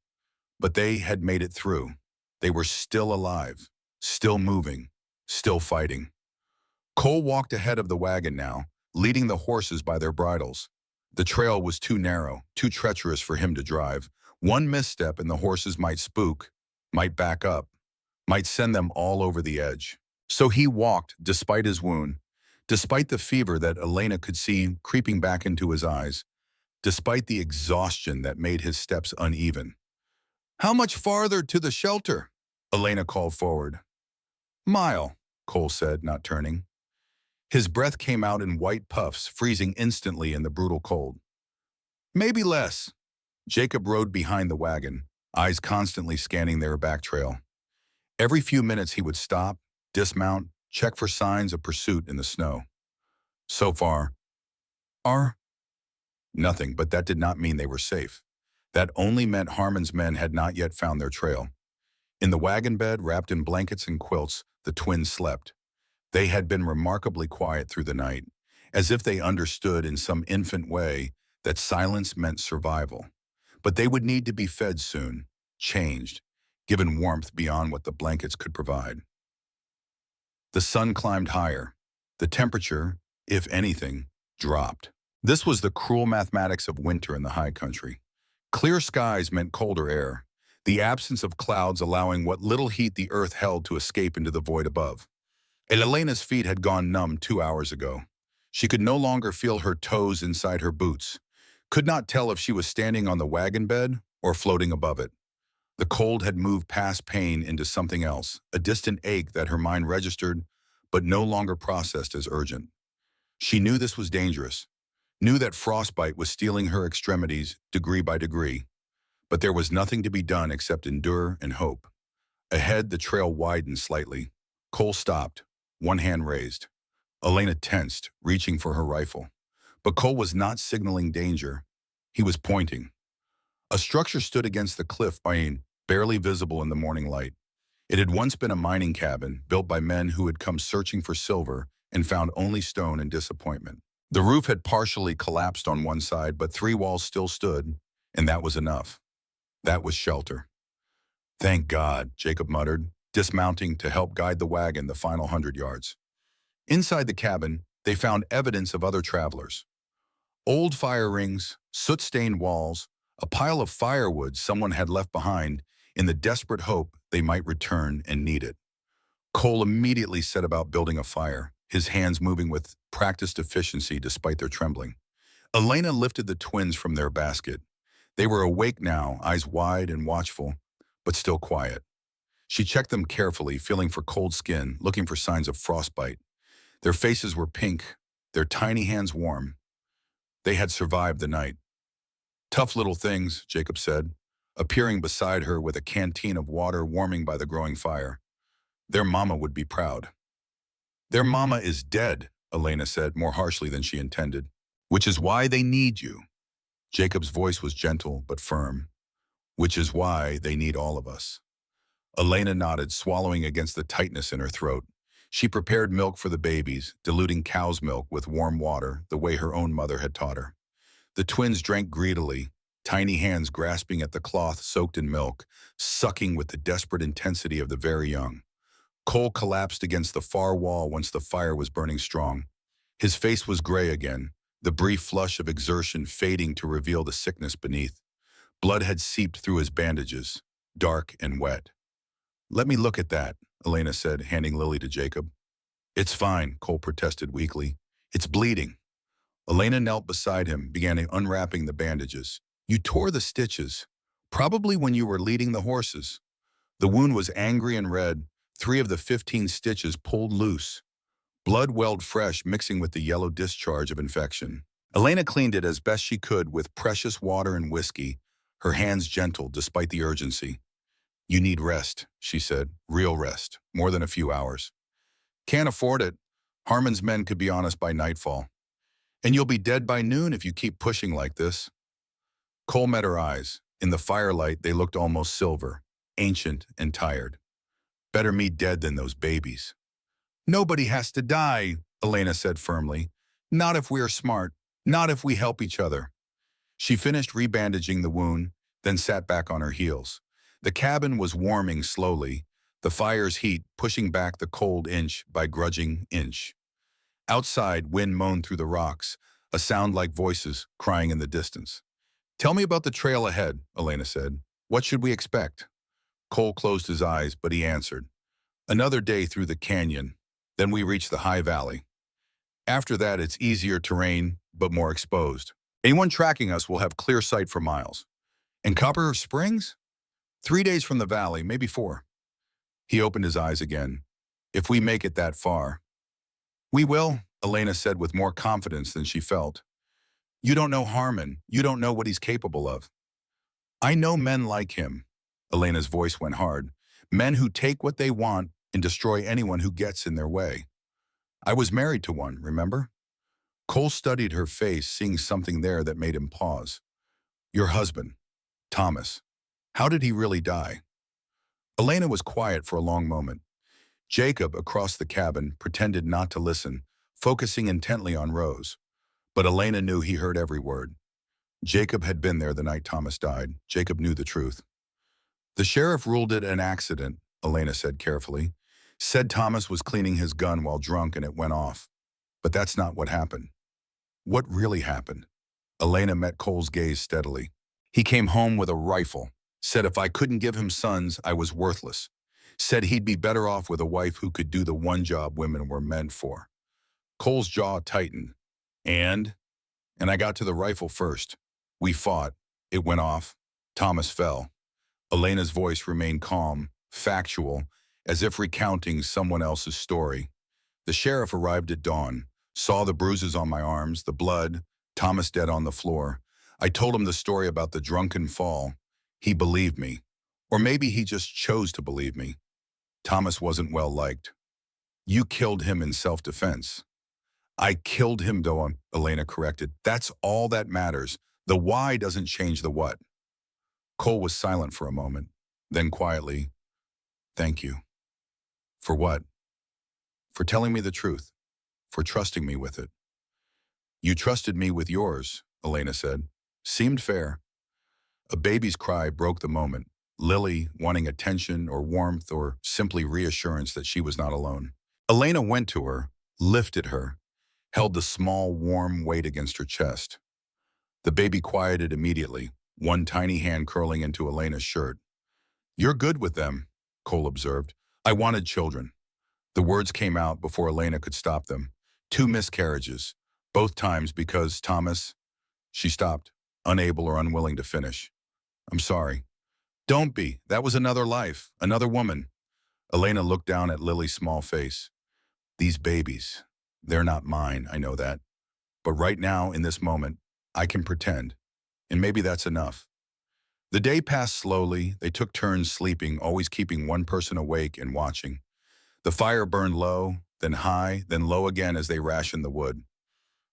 But they had made it through. They were still alive, still moving, still fighting. Cole walked ahead of the wagon now, leading the horses by their bridles. The trail was too narrow, too treacherous for him to drive. One misstep and the horses might spook, might back up, might send them all over the edge. So he walked, despite his wound, despite the fever that Elena could see creeping back into his eyes, despite the exhaustion that made his steps uneven. "How much farther to the shelter?" Elena called forward. "Mile," Cole said, not turning. His breath came out in white puffs, freezing instantly in the brutal cold. "Maybe less." Jacob rode behind the wagon, eyes constantly scanning their back trail. Every few minutes he would stop, dismount, check for signs of pursuit in the snow. So far, nothing, but that did not mean they were safe. That only meant Harmon's men had not yet found their trail. In the wagon bed, wrapped in blankets and quilts, the twins slept. They had been remarkably quiet through the night, as if they understood in some infant way that silence meant survival. But they would need to be fed soon, changed, given warmth beyond what the blankets could provide. The sun climbed higher. The temperature, if anything, dropped. This was the cruel mathematics of winter in the high country. Clear skies meant colder air, the absence of clouds allowing what little heat the earth held to escape into the void above. Elena's feet had gone numb 2 hours ago. She could no longer feel her toes inside her boots, could not tell if she was standing on the wagon bed or floating above it. The cold had moved past pain into something else, a distant ache that her mind registered but no longer processed as urgent. She knew this was dangerous, knew that frostbite was stealing her extremities degree by degree, but there was nothing to be done except endure and hope. Ahead, the trail widened slightly. Cole stopped, one hand raised. Elena tensed, reaching for her rifle. But Cole was not signaling danger. He was pointing. A structure stood against the cliff, barely visible in the morning light. It had once been a mining cabin built by men who had come searching for silver and found only stone and disappointment. The roof had partially collapsed on one side, but 3 walls still stood, and that was enough. That was shelter. "Thank God," Jacob muttered, dismounting to help guide the wagon the final 100 yards. Inside the cabin, They found evidence of other travelers. Old fire rings, soot-stained walls, a pile of firewood someone had left behind in the desperate hope they might return and need it. Cole immediately set about building a fire, his hands moving with practiced efficiency despite their trembling. Elena lifted the twins from their basket. They were awake now, eyes wide and watchful, but still quiet. She checked them carefully, feeling for cold skin, looking for signs of frostbite. Their faces were pink, their tiny hands warm. They had survived the night. "Tough little things," Jacob said, appearing beside her with a canteen of water warming by the growing fire. "Their mama would be proud." "Their mama is dead," Elena said, more harshly than she intended. "Which is why they need you." Jacob's voice was gentle but firm. "Which is why they need all of us." Elena nodded, swallowing against the tightness in her throat. She prepared milk for the babies, diluting cow's milk with warm water, the way her own mother had taught her. The twins drank greedily, tiny hands grasping at the cloth soaked in milk, sucking with the desperate intensity of the very young. Cole collapsed against the far wall once the fire was burning strong. His face was gray again, the brief flush of exertion fading to reveal the sickness beneath. Blood had seeped through his bandages, dark and wet. "Let me look at that," Elena said, handing Lily to Jacob. "It's fine," Cole protested weakly. "It's bleeding." Elena knelt beside him, began unwrapping the bandages. "You tore the stitches, probably when you were leading the horses." The wound was angry and red, 3 of the 15 stitches pulled loose. Blood welled fresh, mixing with the yellow discharge of infection. Elena cleaned it as best she could with precious water and whiskey, her hands gentle despite the urgency. "You need rest," she said, "real rest, more than a few hours." "Can't afford it. Harmon's men could be on us by nightfall. And you'll be dead by noon if you keep pushing like this." Cole met her eyes. In the firelight, they looked almost silver, ancient and tired. "Better me dead than those babies." "Nobody has to die," Elena said firmly. "Not if we're smart. Not if we help each other." She finished rebandaging the wound, then sat back on her heels. The cabin was warming slowly, the fire's heat pushing back the cold inch by grudging inch. Outside, wind moaned through the rocks, a sound like voices crying in the distance. "Tell me about the trail ahead," Elena said. "What should we expect?" Cole closed his eyes, but he answered. "Another day through the canyon, then we reach the high valley. After that, it's easier terrain, but more exposed. Anyone tracking us will have clear sight for miles. And Copper Springs? 3 days from the valley, maybe 4. He opened his eyes again. "If we make it that far." "We will," Elena said with more confidence than she felt. "You don't know Harmon. You don't know what he's capable of." "I know men like him." Elena's voice went hard. "Men who take what they want and destroy anyone who gets in their way. I was married to one, remember?" Cole studied her face, seeing something there that made him pause. "Your husband, Thomas. How did he really die?" Elena was quiet for a long moment. Jacob, across the cabin, pretended not to listen, focusing intently on Rose. But Elena knew he heard every word. Jacob had been there the night Thomas died. Jacob knew the truth. "The sheriff ruled it an accident," Elena said carefully. "Said Thomas was cleaning his gun while drunk and it went off. But that's not what happened." "What really happened?" Elena met Cole's gaze steadily. "He came home with a rifle. Said if I couldn't give him sons, I was worthless. Said he'd be better off with a wife who could do the one job women were meant for." Cole's jaw tightened. And I got to the rifle first. We fought. It went off. Thomas fell." Elena's voice remained calm, factual, as if recounting someone else's story. "The sheriff arrived at dawn, saw the bruises on my arms, the blood, Thomas dead on the floor. I told him the story about the drunken fall. He believed me. Or maybe he just chose to believe me. Thomas wasn't well liked." "You killed him in self-defense." "I killed him, though," Elena corrected. "That's all that matters. The why doesn't change the what." Cole was silent for a moment. Then quietly, "Thank you." "For what?" "For telling me the truth. For trusting me with it." "You trusted me with yours," Elena said. "Seemed fair." A baby's cry broke the moment. Lily, wanting attention or warmth or simply reassurance that she was not alone. Elena went to her, lifted her, held the small, warm weight against her chest. The baby quieted immediately, one tiny hand curling into Elena's shirt. "You're good with them," Cole observed. "I wanted children." The words came out before Elena could stop them. Two miscarriages, both times because Thomas. She stopped, unable or unwilling to finish. "I'm sorry." "Don't be. That was another life, another woman." Elena looked down at Lily's small face. "These babies, they're not mine, I know that. But right now, in this moment, I can pretend. And maybe that's enough." The day passed slowly. They took turns sleeping, always keeping one person awake and watching. The fire burned low, then high, then low again as they rationed the wood.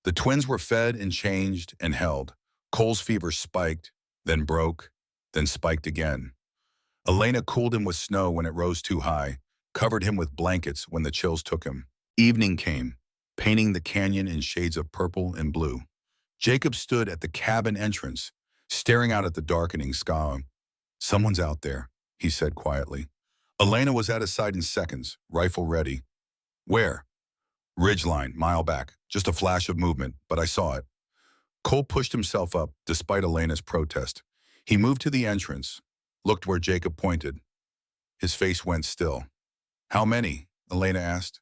The twins were fed and changed and held. Cole's fever spiked, then broke, then spiked again. Elena cooled him with snow when it rose too high, covered him with blankets when the chills took him. Evening came, painting the canyon in shades of purple and blue. Jacob stood at the cabin entrance, staring out at the darkening sky. "Someone's out there," he said quietly. Elena was at his side in seconds, rifle ready. "Where?" "Ridgeline, mile back. Just a flash of movement, but I saw it." Cole pushed himself up, despite Elena's protest. He moved to the entrance, looked where Jacob pointed. His face went still. "How many?" Elena asked.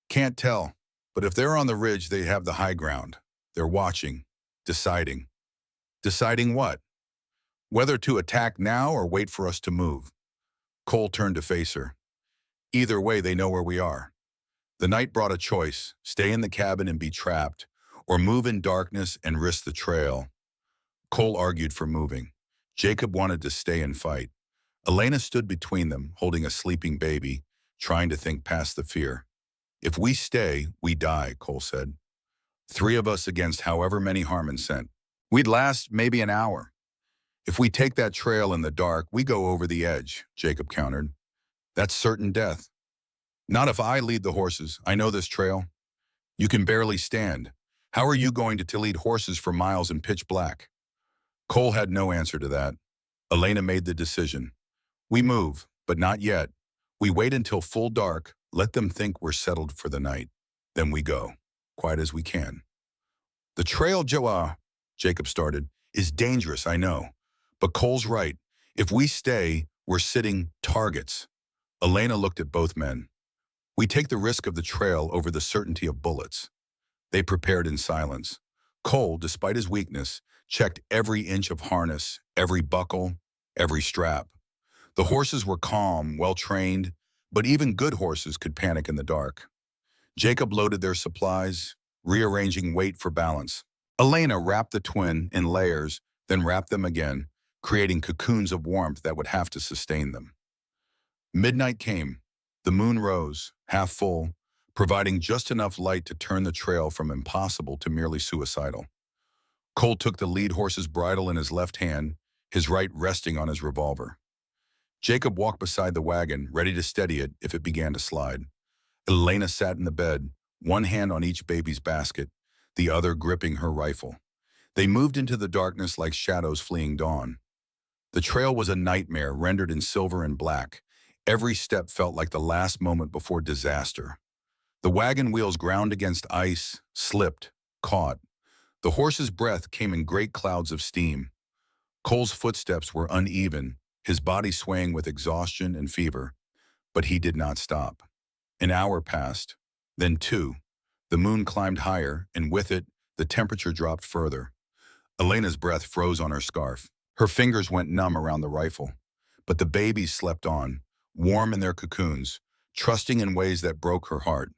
"Can't tell, but if they're on the ridge, they have the high ground. They're watching, deciding." "Deciding what?" "Whether to attack now or wait for us to move." Cole turned to face her. "Either way, they know where we are." The night brought a choice: stay in the cabin and be trapped, or move in darkness and risk the trail. Cole argued for moving. Jacob wanted to stay and fight. Elena stood between them, holding a sleeping baby, trying to think past the fear. "If we stay, we die," Cole said. "Three of us against however many Harmon sent. We'd last maybe an hour." "If we take that trail in the dark, we go over the edge," Jacob countered. "That's certain death." "Not if I lead the horses. I know this trail." "You can barely stand. How are you going to lead horses for miles in pitch black?" Cole had no answer to that. Elena made the decision. "We move, but not yet. We wait until full dark, let them think we're settled for the night. Then we go, quiet as we can." "The trail, Jacob started, "is dangerous, I know. But Cole's right. If we stay, we're sitting targets." Elena looked at both men. "We take the risk of the trail over the certainty of bullets." They prepared in silence. Cole, despite his weakness, checked every inch of harness, every buckle, every strap. The horses were calm, well-trained, but even good horses could panic in the dark. Jacob loaded their supplies, rearranging weight for balance. Elena wrapped the twin in layers, then wrapped them again, creating cocoons of warmth that would have to sustain them. Midnight came. The moon rose, half full, providing just enough light to turn the trail from impossible to merely suicidal. Cole took the lead horse's bridle in his left hand, his right resting on his revolver. Jacob walked beside the wagon, ready to steady it if it began to slide. Elena sat in the bed, one hand on each baby's basket, the other gripping her rifle. They moved into the darkness like shadows fleeing dawn. The trail was a nightmare rendered in silver and black. Every step felt like the last moment before disaster. The wagon wheels ground against ice, slipped, caught. The horse's breath came in great clouds of steam. Cole's footsteps were uneven, his body swaying with exhaustion and fever. But he did not stop. An hour passed, then two. The moon climbed higher, and with it, the temperature dropped further. Elena's breath froze on her scarf. Her fingers went numb around the rifle. But the babies slept on, warm in their cocoons, trusting in ways that broke her heart.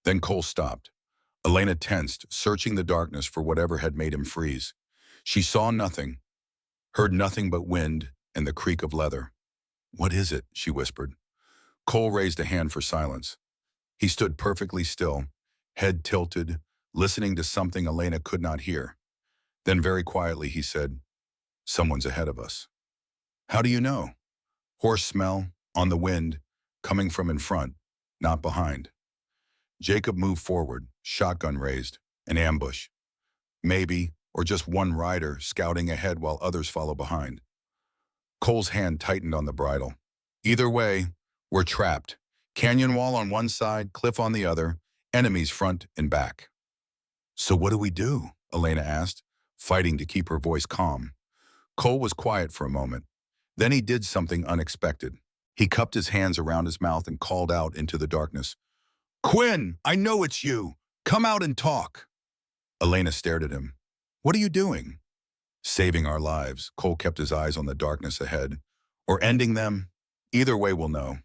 Then Cole stopped. Elena tensed, searching the darkness for whatever had made him freeze. She saw nothing, heard nothing but wind and the creak of leather. "What is it?" she whispered. Cole raised a hand for silence. He stood perfectly still, head tilted, listening to something Elena could not hear. Then very quietly he said, "Someone's ahead of us." "How do you know?" "Horse smell, on the wind, coming from in front, not behind." Jacob moved forward, shotgun raised, an ambush. Maybe, or just one rider scouting ahead while others follow behind. Cole's hand tightened on the bridle. "Either way, we're trapped. Canyon wall on one side, cliff on the other, enemies front and back." So what do we do? Elena asked, fighting to keep her voice calm. Cole was quiet for a moment. Then he did something unexpected. He cupped his hands around his mouth and called out into the darkness. Quinn, I know it's you. Come out and talk. Elena stared at him. What are you doing? Saving our lives. Cole kept his eyes on the darkness ahead. Or ending them. Either way we'll know.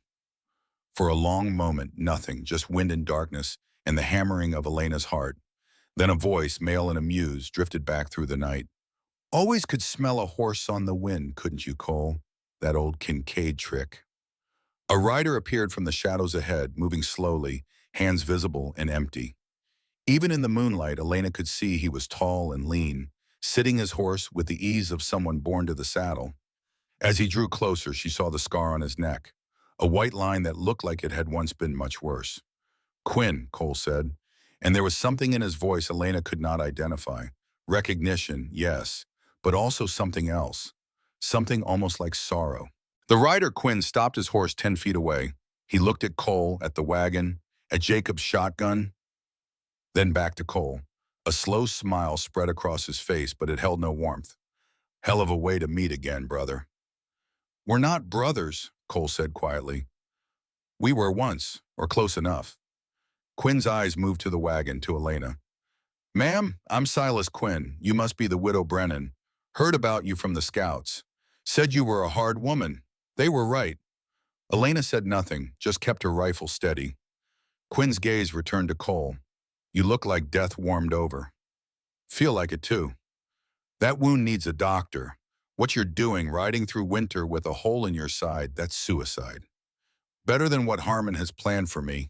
For a long moment, nothing, just wind and darkness and the hammering of Elena's heart. Then a voice, male and amused, drifted back through the night. Always could smell a horse on the wind, couldn't you, Cole? That old Kincaid trick. A rider appeared from the shadows ahead, moving slowly, hands visible and empty. Even in the moonlight, Elena could see he was tall and lean, sitting his horse with the ease of someone born to the saddle. As he drew closer, she saw the scar on his neck, a white line that looked like it had once been much worse. Quinn, Cole said, and there was something in his voice Elena could not identify. Recognition, yes, but also something else, something almost like sorrow. The rider, Quinn, stopped his horse 10 feet away. He looked at Cole, at the wagon, at Jacob's shotgun, then back to Cole. A slow smile spread across his face, but it held no warmth. Hell of a way to meet again, brother. We're not brothers, Cole said quietly. We were once, or close enough. Quinn's eyes moved to the wagon, to Elena. Ma'am, I'm Silas Quinn. You must be the widow Brennan. Heard about you from the scouts. Said you were a hard woman. They were right. Elena said nothing, just kept her rifle steady. Quinn's gaze returned to Cole. You look like death warmed over. Feel like it too. That wound needs a doctor. What you're doing, riding through winter with a hole in your side, that's suicide. Better than what Harmon has planned for me.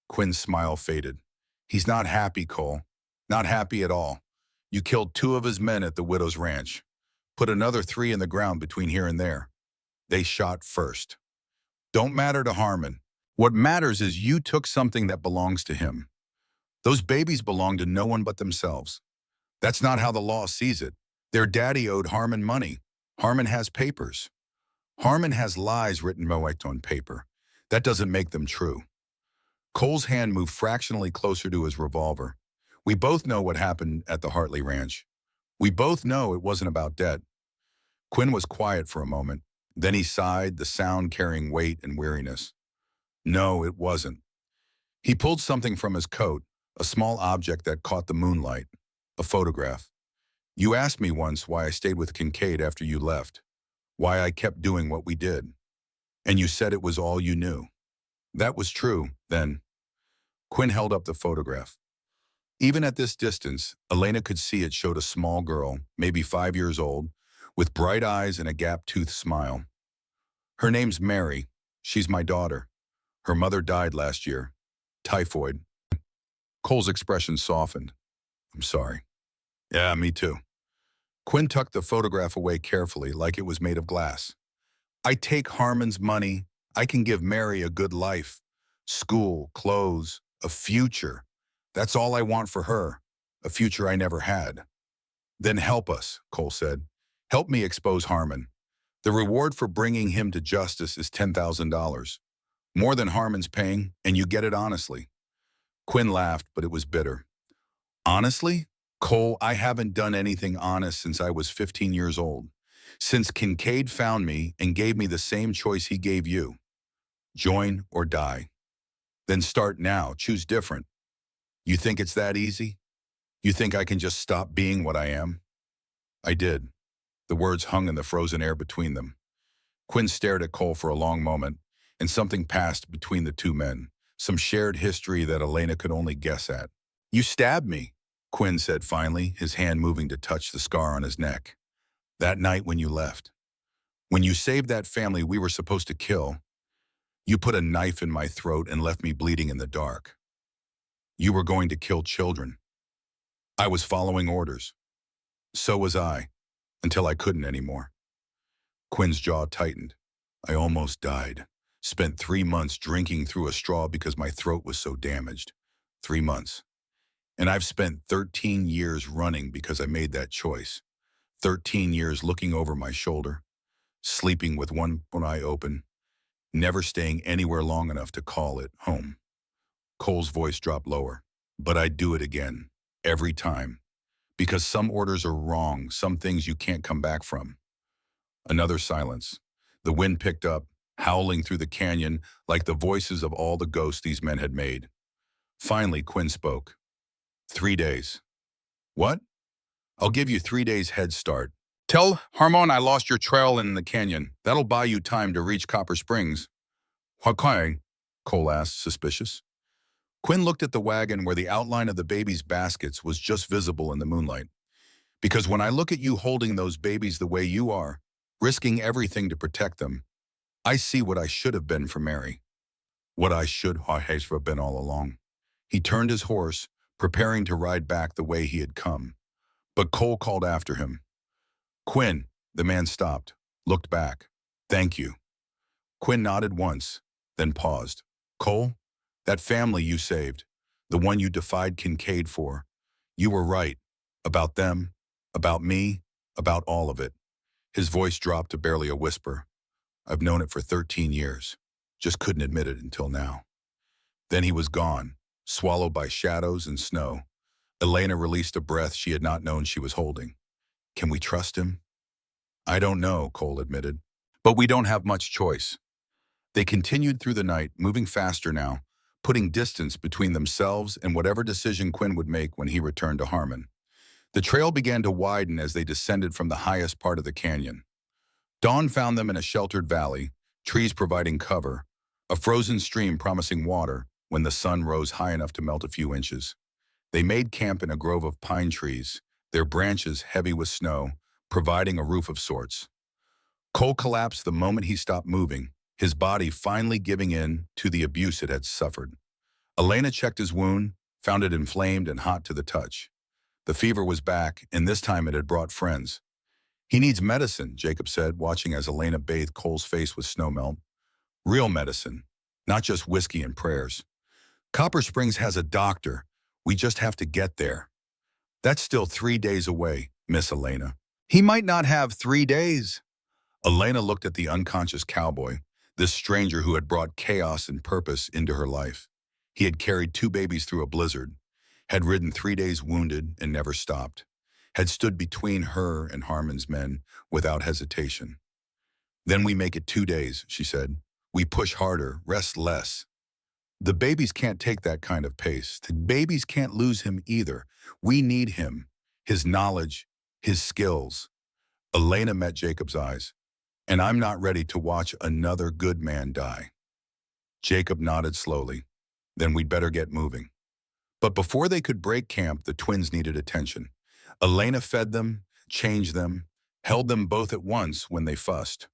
Quinn's smile faded. He's not happy, Cole. Not happy at all. You killed 2 of his men at the widow's ranch. Put another 3 in the ground between here and there. They shot first. Don't matter to Harmon. What matters is you took something that belongs to him. Those babies belong to no one but themselves. That's not how the law sees it. Their daddy owed Harmon money. Harmon has papers. Harmon has lies written on paper. That doesn't make them true. Cole's hand moved fractionally closer to his revolver. We both know what happened at the Hartley Ranch. We both know it wasn't about debt. Quinn was quiet for a moment. Then he sighed, the sound carrying weight and weariness. No, it wasn't. He pulled something from his coat, a small object that caught the moonlight, a photograph. You asked me once why I stayed with Kincaid after you left, why I kept doing what we did. And you said it was all you knew. That was true, then. Quinn held up the photograph. Even at this distance, Elena could see it showed a small girl, maybe 5 years old, with bright eyes and a gap-toothed smile. Her name's Mary. She's my daughter. Her mother died last year. Typhoid. Cole's expression softened. I'm sorry. Yeah, me too. Quinn tucked the photograph away carefully, like it was made of glass. I take Harmon's money. I can give Mary a good life. School, clothes, a future. That's all I want for her. A future I never had. Then help us, Cole said. Help me expose Harmon. The reward for bringing him to justice is $10,000. More than Harmon's paying, and you get it honestly. Quinn laughed, but it was bitter. Honestly? Cole, I haven't done anything honest since I was 15 years old. Since Kincaid found me and gave me the same choice he gave you. Join or die. Then start now. Choose different. You think it's that easy? You think I can just stop being what I am? I did. The words hung in the frozen air between them. Quinn stared at Cole for a long moment, and something passed between the two men, some shared history that Elena could only guess at. You stabbed me, Quinn said finally, his hand moving to touch the scar on his neck. That night when you left. When you saved that family we were supposed to kill, you put a knife in my throat and left me bleeding in the dark. You were going to kill children. I was following orders. So was I, until I couldn't anymore. Quinn's jaw tightened. I almost died. Spent 3 months drinking through a straw because my throat was so damaged. 3 months. And I've spent 13 years running because I made that choice. 13 years looking over my shoulder, sleeping with one eye open, never staying anywhere long enough to call it home. Cole's voice dropped lower. But I'd do it again. every time. Because some orders are wrong, some things you can't come back from. Another silence. The wind picked up, howling through the canyon like the voices of all the ghosts these men had made. Finally, Quinn spoke. 3 days. What? I'll give you 3 days head start. Tell Harmon I lost your trail in the canyon. That'll buy you time to reach Copper Springs. Why? Cole asked, suspicious. Quinn looked at the wagon where the outline of the babies' baskets was just visible in the moonlight. Because when I look at you holding those babies the way you are, risking everything to protect them, I see what I should have been for Mary. What I should have been all along. He turned his horse, preparing to ride back the way he had come. But Cole called after him. Quinn, the man stopped, looked back. Thank you. Quinn nodded once, then paused. Cole, that family you saved, the one you defied Kincaid for, you were right. About them, about me, about all of it. His voice dropped to barely a whisper. I've known it for 13 years. Just couldn't admit it until now. Then he was gone, swallowed by shadows and snow. Elena released a breath she had not known she was holding. Can we trust him? I don't know, Cole admitted. But we don't have much choice. They continued through the night, moving faster now, putting distance between themselves and whatever decision Quinn would make when he returned to Harmon. The trail began to widen as they descended from the highest part of the canyon. Dawn found them in a sheltered valley, trees providing cover, a frozen stream promising water when the sun rose high enough to melt a few inches. They made camp in a grove of pine trees, their branches heavy with snow, providing a roof of sorts. Cole collapsed the moment he stopped moving, his body finally giving in to the abuse it had suffered. Elena checked his wound, found it inflamed and hot to the touch. The fever was back, and this time it had brought friends. He needs medicine, Jacob said, watching as Elena bathed Cole's face with snowmelt. Real medicine, not just whiskey and prayers. Copper Springs has a doctor. We just have to get there. That's still 3 days away, Miss Elena. He might not have 3 days. Elena looked at the unconscious cowboy, this stranger who had brought chaos and purpose into her life. He had carried 2 babies through a blizzard, had ridden 3 days wounded and never stopped, had stood between her and Harmon's men without hesitation. Then we make it 2 days, she said. We push harder, rest less. The babies can't take that kind of pace. The babies can't lose him either. We need him, his knowledge, his skills. Elena met Jacob's eyes. And I'm not ready to watch another good man die. Jacob nodded slowly. Then we'd better get moving. But before they could break camp, the twins needed attention. Elena fed them, changed them, held them both at once when they fussed.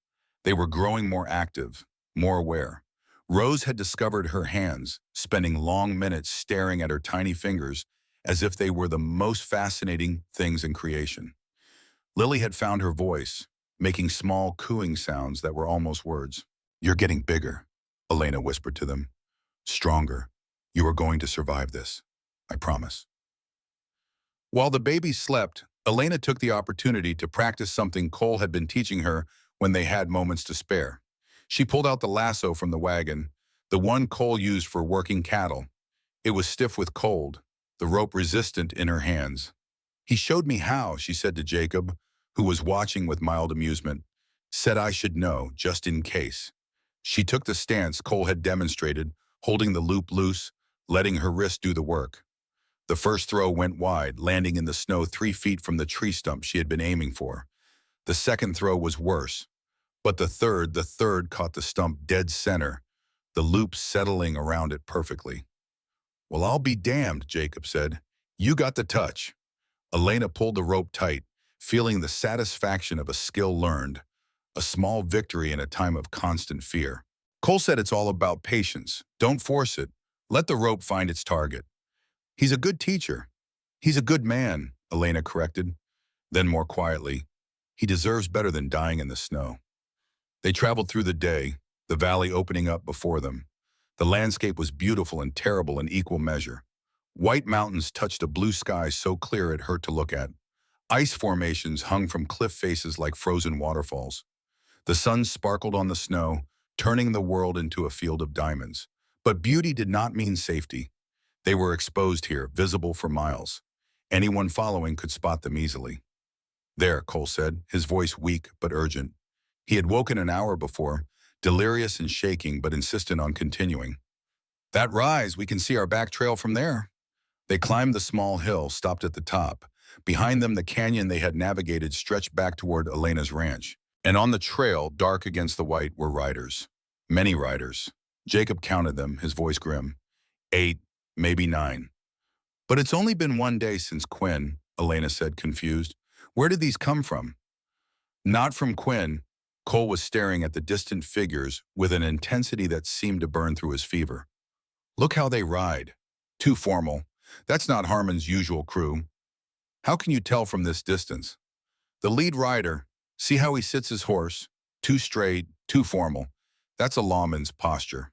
They were growing more active, more aware. Rose had discovered her hands, spending long minutes staring at her tiny fingers as if they were the most fascinating things in creation. Lily had found her voice, making small cooing sounds that were almost words. You're getting bigger, Elena whispered to them. Stronger. You are going to survive this. I promise. While the babies slept, Elena took the opportunity to practice something Cole had been teaching her when they had moments to spare. She pulled out the lasso from the wagon, the one Cole used for working cattle. It was stiff with cold, the rope resistant in her hands. He showed me how, she said to Jacob, who was watching with mild amusement. Said I should know, just in case. She took the stance Cole had demonstrated, holding the loop loose, letting her wrist do the work. The first throw went wide, landing in the snow 3 feet from the tree stump she had been aiming for. The second throw was worse, but the third caught the stump dead center, the loop settling around it perfectly. Well, I'll be damned, Jacob said. You got the touch. Elena pulled the rope tight, feeling the satisfaction of a skill learned, a small victory in a time of constant fear. Cole said it's all about patience. Don't force it. Let the rope find its target. He's a good teacher. He's a good man, Elena corrected. Then more quietly, he deserves better than dying in the snow. They traveled through the day, the valley opening up before them. The landscape was beautiful and terrible in equal measure. White mountains touched a blue sky so clear it hurt to look at. Ice formations hung from cliff faces like frozen waterfalls. The sun sparkled on the snow, turning the world into a field of diamonds. But beauty did not mean safety. They were exposed here, visible for miles. Anyone following could spot them easily. There, Cole said, his voice weak but urgent. He had woken an hour before, delirious and shaking but insistent on continuing. That rise, we can see our back trail from there. They climbed the small hill, stopped at the top. Behind them, the canyon they had navigated stretched back toward Elena's ranch. And on the trail, dark against the white, were riders. Many riders. Jacob counted them, his voice grim. 8, maybe 9. But it's only been one day since Quinn, Elena said, confused. Where did these come from? Not from Quinn. Cole was staring at the distant figures with an intensity that seemed to burn through his fever. Look how they ride. Too formal. That's not Harmon's usual crew. How can you tell from this distance? The lead rider, see how he sits his horse? Too straight, too formal. That's a lawman's posture.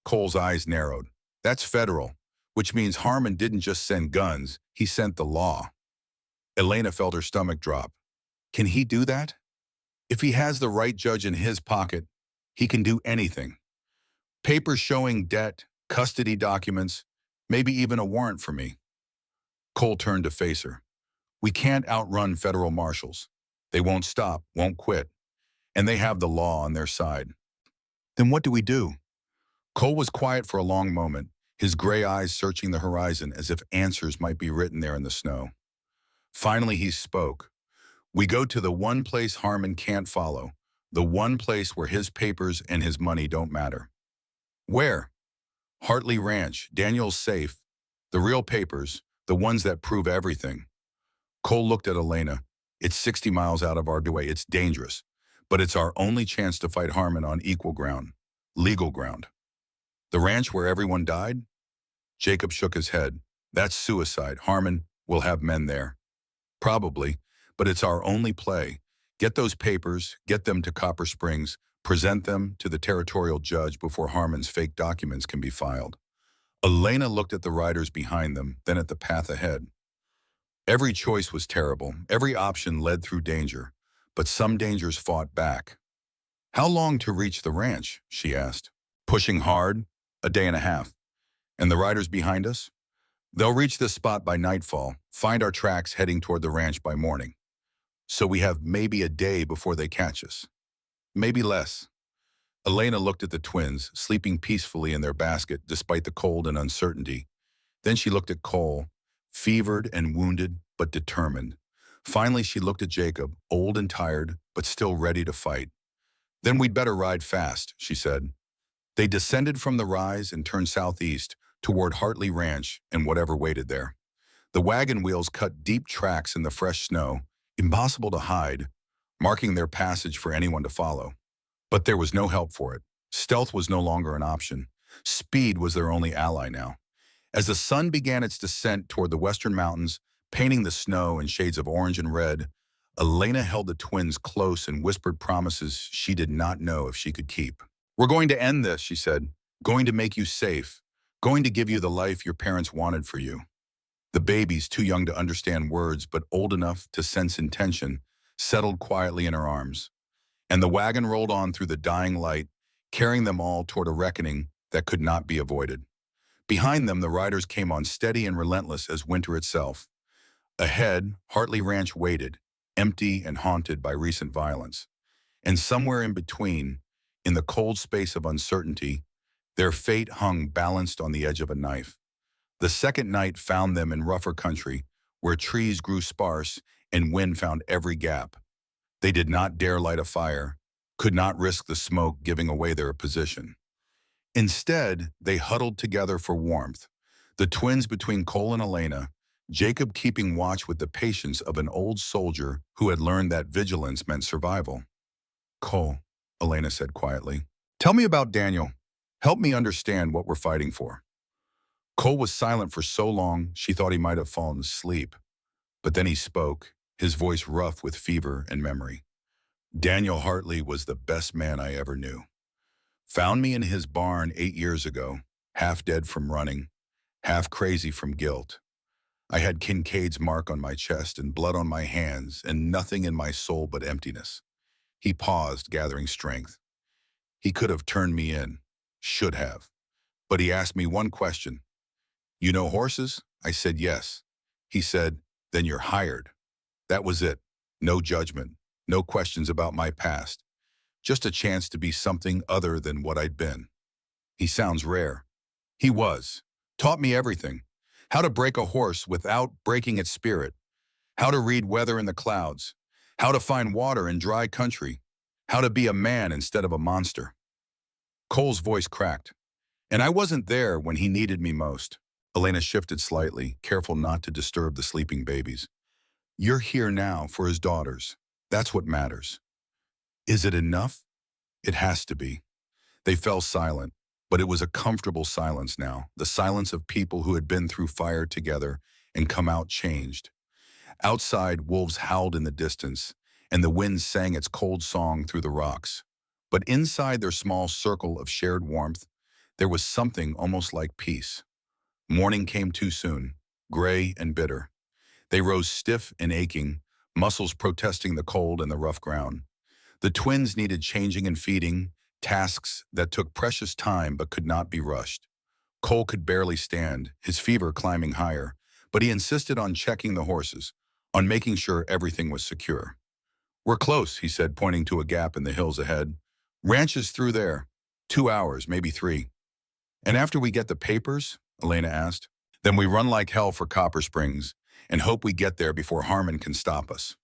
Cole's eyes narrowed. That's federal, which means Harmon didn't just send guns, he sent the law. Elena felt her stomach drop. Can he do that? If he has the right judge in his pocket, he can do anything. Papers showing debt, custody documents, maybe even a warrant for me. Cole turned to face her. We can't outrun federal marshals. They won't stop, won't quit. And they have the law on their side. Then what do we do? Cole was quiet for a long moment, his gray eyes searching the horizon as if answers might be written there in the snow. Finally, he spoke. We go to the one place Harmon can't follow, the one place where his papers and his money don't matter. Where? Hartley Ranch, Daniel's safe, the real papers, the ones that prove everything. Cole looked at Elena. It's 60 miles out of our way. It's dangerous, but it's our only chance to fight Harmon on equal ground, legal ground. The ranch where everyone died? Jacob shook his head. That's suicide. Harmon will have men there. Probably, but it's our only play. Get those papers, get them to Copper Springs, present them to the territorial judge before Harmon's fake documents can be filed. Elena looked at the riders behind them, then at the path ahead. Every choice was terrible. Every option led through danger, but some dangers fought back. How long to reach the ranch? She asked. Pushing hard, a day and a half. And the riders behind us? They'll reach this spot by nightfall, find our tracks heading toward the ranch by morning. So we have maybe a day before they catch us. Maybe less. Elena looked at the twins, sleeping peacefully in their basket despite the cold and uncertainty. Then she looked at Cole, fevered and wounded, but determined. Finally, she looked at Jacob, old and tired, but still ready to fight. Then we'd better ride fast, she said. They descended from the rise and turned southeast toward Hartley Ranch and whatever waited there. The wagon wheels cut deep tracks in the fresh snow, impossible to hide, marking their passage for anyone to follow. But there was no help for it. Stealth was no longer an option. Speed was their only ally now. As the sun began its descent toward the western mountains, painting the snow in shades of orange and red, Elena held the twins close and whispered promises she did not know if she could keep. We're going to end this, she said. Going to make you safe. Going to give you the life your parents wanted for you. The babies, too young to understand words but old enough to sense intention, settled quietly in her arms. And the wagon rolled on through the dying light, carrying them all toward a reckoning that could not be avoided. Behind them, the riders came on steady and relentless as winter itself. Ahead, Hartley Ranch waited, empty and haunted by recent violence. And somewhere in between, in the cold space of uncertainty, their fate hung balanced on the edge of a knife. The second night found them in rougher country, where trees grew sparse and wind found every gap. They did not dare light a fire, could not risk the smoke giving away their position. Instead, they huddled together for warmth, the twins between Cole and Elena, Jacob keeping watch with the patience of an old soldier who had learned that vigilance meant survival. Cole, Elena said quietly, tell me about Daniel. Help me understand what we're fighting for. Cole was silent for so long she thought he might have fallen asleep. But then he spoke, his voice rough with fever and memory. Daniel Hartley was the best man I ever knew. Found me in his barn 8 years ago, half dead from running, half crazy from guilt. I had Kincaid's mark on my chest and blood on my hands and nothing in my soul but emptiness. He paused, gathering strength. He could have turned me in, should have. But he asked me one question. You know horses? I said yes. He said, Then you're hired. That was it. No judgment, no questions about my past. Just a chance to be something other than what I'd been. He sounds rare. He was. Taught me everything. How to break a horse without breaking its spirit. How to read weather in the clouds. How to find water in dry country. How to be a man instead of a monster. Cole's voice cracked. And I wasn't there when he needed me most. Elena shifted slightly, careful not to disturb the sleeping babies. You're here now for his daughters. That's what matters. Is it enough? It has to be. They fell silent, but it was a comfortable silence now, the silence of people who had been through fire together and come out changed. Outside, wolves howled in the distance, and the wind sang its cold song through the rocks. But inside their small circle of shared warmth, there was something almost like peace. Morning came too soon, gray and bitter. They rose stiff and aching, muscles protesting the cold and the rough ground. The twins needed changing and feeding, tasks that took precious time but could not be rushed. Cole could barely stand, his fever climbing higher, but he insisted on checking the horses, on making sure everything was secure. We're close, he said, pointing to a gap in the hills ahead. Ranch is through there. 2 hours, maybe 3. And after we get the papers? Elena asked. Then we run like hell for Copper Springs and hope we get there before Harmon can stop us.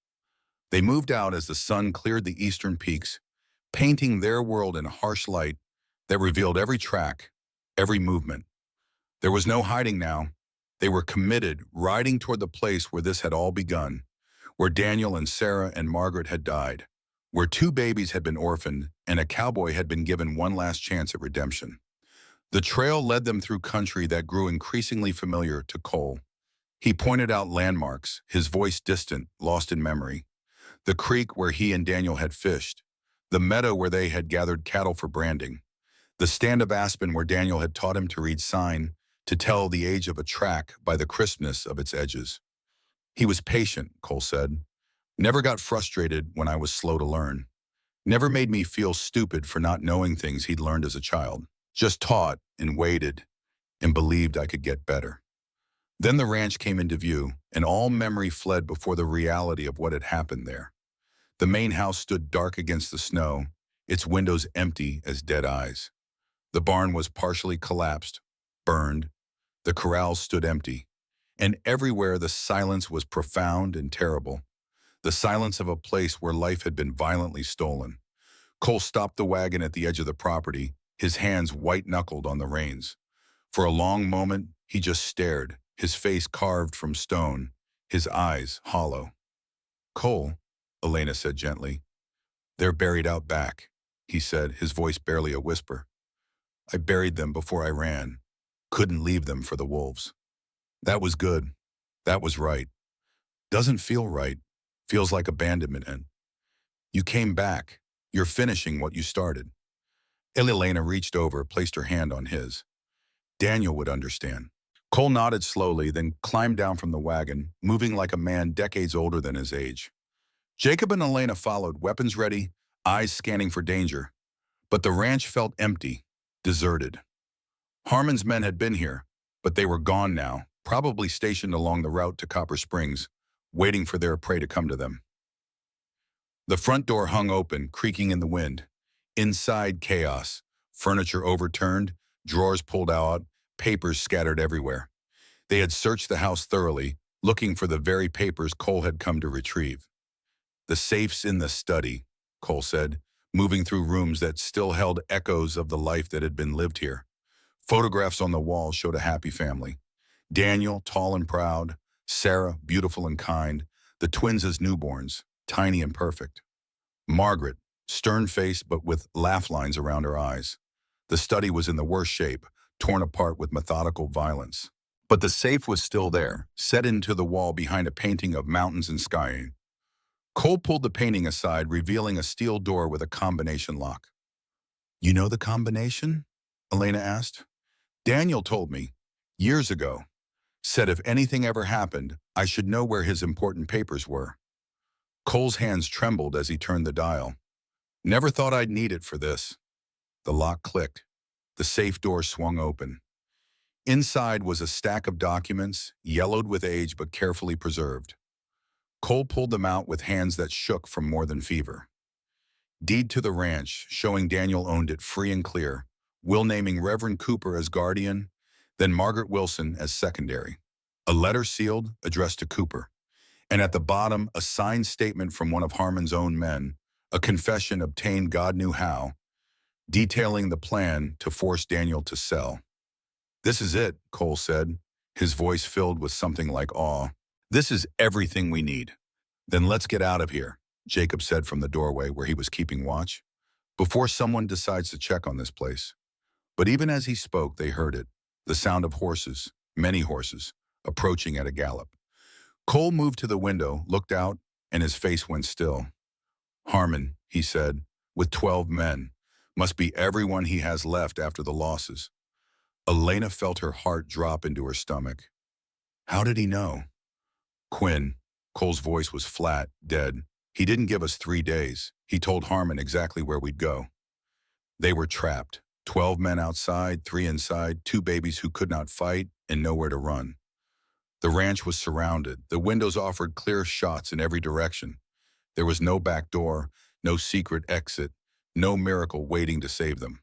They moved out as the sun cleared the eastern peaks, painting their world in harsh light that revealed every track, every movement. There was no hiding now. They were committed, riding toward the place where this had all begun, where Daniel and Sarah and Margaret had died, where 2 babies had been orphaned and a cowboy had been given one last chance at redemption. The trail led them through country that grew increasingly familiar to Cole. He pointed out landmarks, his voice distant, lost in memory. The creek where he and Daniel had fished, the meadow where they had gathered cattle for branding, the stand of aspen where Daniel had taught him to read sign, to tell the age of a track by the crispness of its edges. He was patient, Cole said. Never got frustrated when I was slow to learn. Never made me feel stupid for not knowing things he'd learned as a child. Just taught and waited and believed I could get better. Then the ranch came into view, and all memory fled before the reality of what had happened there. The main house stood dark against the snow, its windows empty as dead eyes. The barn was partially collapsed, burned. The corrals stood empty. And everywhere the silence was profound and terrible. The silence of a place where life had been violently stolen. Cole stopped the wagon at the edge of the property, his hands white-knuckled on the reins. For a long moment, he just stared, his face carved from stone, his eyes hollow. Cole, Elena said gently. They're buried out back, he said, his voice barely a whisper. I buried them before I ran. Couldn't leave them for the wolves. That was good. That was right. Doesn't feel right. Feels like abandonment. And you came back. You're finishing what you started. Elena reached over, placed her hand on his. Daniel would understand. Cole nodded slowly, then climbed down from the wagon, moving like a man decades older than his age. Jacob and Elena followed, weapons ready, eyes scanning for danger. But the ranch felt empty, deserted. Harmon's men had been here, but they were gone now, probably stationed along the route to Copper Springs, waiting for their prey to come to them. The front door hung open, creaking in the wind. Inside, chaos. Furniture overturned, drawers pulled out, papers scattered everywhere. They had searched the house thoroughly, looking for the very papers Cole had come to retrieve. The safe's in the study, Cole said, moving through rooms that still held echoes of the life that had been lived here. Photographs on the wall showed a happy family. Daniel, tall and proud, Sarah, beautiful and kind, the twins as newborns, tiny and perfect. Margaret, stern-faced but with laugh lines around her eyes. The study was in the worst shape, torn apart with methodical violence. But the safe was still there, set into the wall behind a painting of mountains and sky. Cole pulled the painting aside, revealing a steel door with a combination lock. You know the combination? Elena asked. Daniel told me, years ago. Said if anything ever happened, I should know where his important papers were. Cole's hands trembled as he turned the dial. Never thought I'd need it for this. The lock clicked. The safe door swung open. Inside was a stack of documents, yellowed with age but carefully preserved. Cole pulled them out with hands that shook from more than fever. Deed to the ranch, showing Daniel owned it free and clear, will naming Reverend Cooper as guardian, then Margaret Wilson as secondary. A letter sealed, addressed to Cooper. And at the bottom, a signed statement from one of Harmon's own men, a confession obtained God knew how, detailing the plan to force Daniel to sell. "This is it," Cole said, his voice filled with something like awe. "This is everything we need." "Then let's get out of here," Jacob said from the doorway where he was keeping watch, "before someone decides to check on this place." But even as he spoke, they heard it, the sound of horses, many horses, approaching at a gallop. Cole moved to the window, looked out, and his face went still. "Harmon," he said, "with 12 men. Must be everyone he has left after the losses." Elena felt her heart drop into her stomach. "How did he know?" "Quinn." Cole's voice was flat, dead. "He didn't give us 3 days. He told Harmon exactly where we'd go." They were trapped. 12 men outside, 3 inside, 2 babies who could not fight, and nowhere to run. The ranch was surrounded. The windows offered clear shots in every direction. There was no back door, no secret exit, no miracle waiting to save them.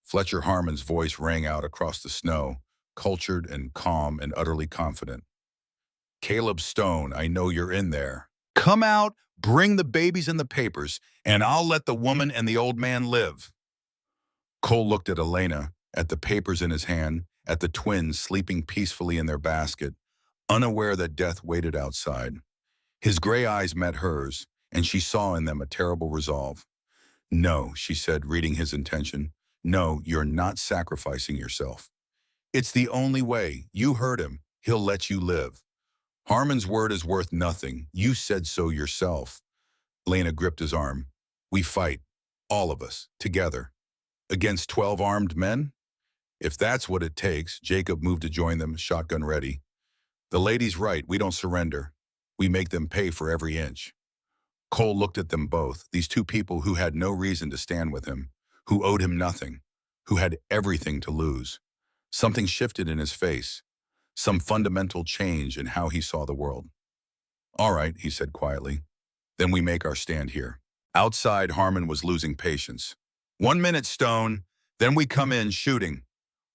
Fletcher Harmon's voice rang out across the snow, cultured and calm and utterly confident. "Caleb Stone, I know you're in there. Come out, bring the babies and the papers, and I'll let the woman and the old man live." Cole looked at Elena, at the papers in his hand, at the twins sleeping peacefully in their basket, unaware that death waited outside. His gray eyes met hers, and she saw in them a terrible resolve. "No," she said, reading his intention. "No, you're not sacrificing yourself. It's the only way. You heard him. He'll let you live. Harmon's word is worth nothing. You said so yourself." Lena gripped his arm. "We fight, all of us, together. Against 12 armed men? If that's what it takes." Jacob moved to join them, shotgun ready. "The lady's right. We don't surrender. We make them pay for every inch." Cole looked at them both, these two people who had no reason to stand with him, who owed him nothing, who had everything to lose. Something shifted in his face, some fundamental change in how he saw the world. "All right," he said quietly. "Then we make our stand here." Outside, Harmon was losing patience. "1 minute, Stone. Then we come in shooting."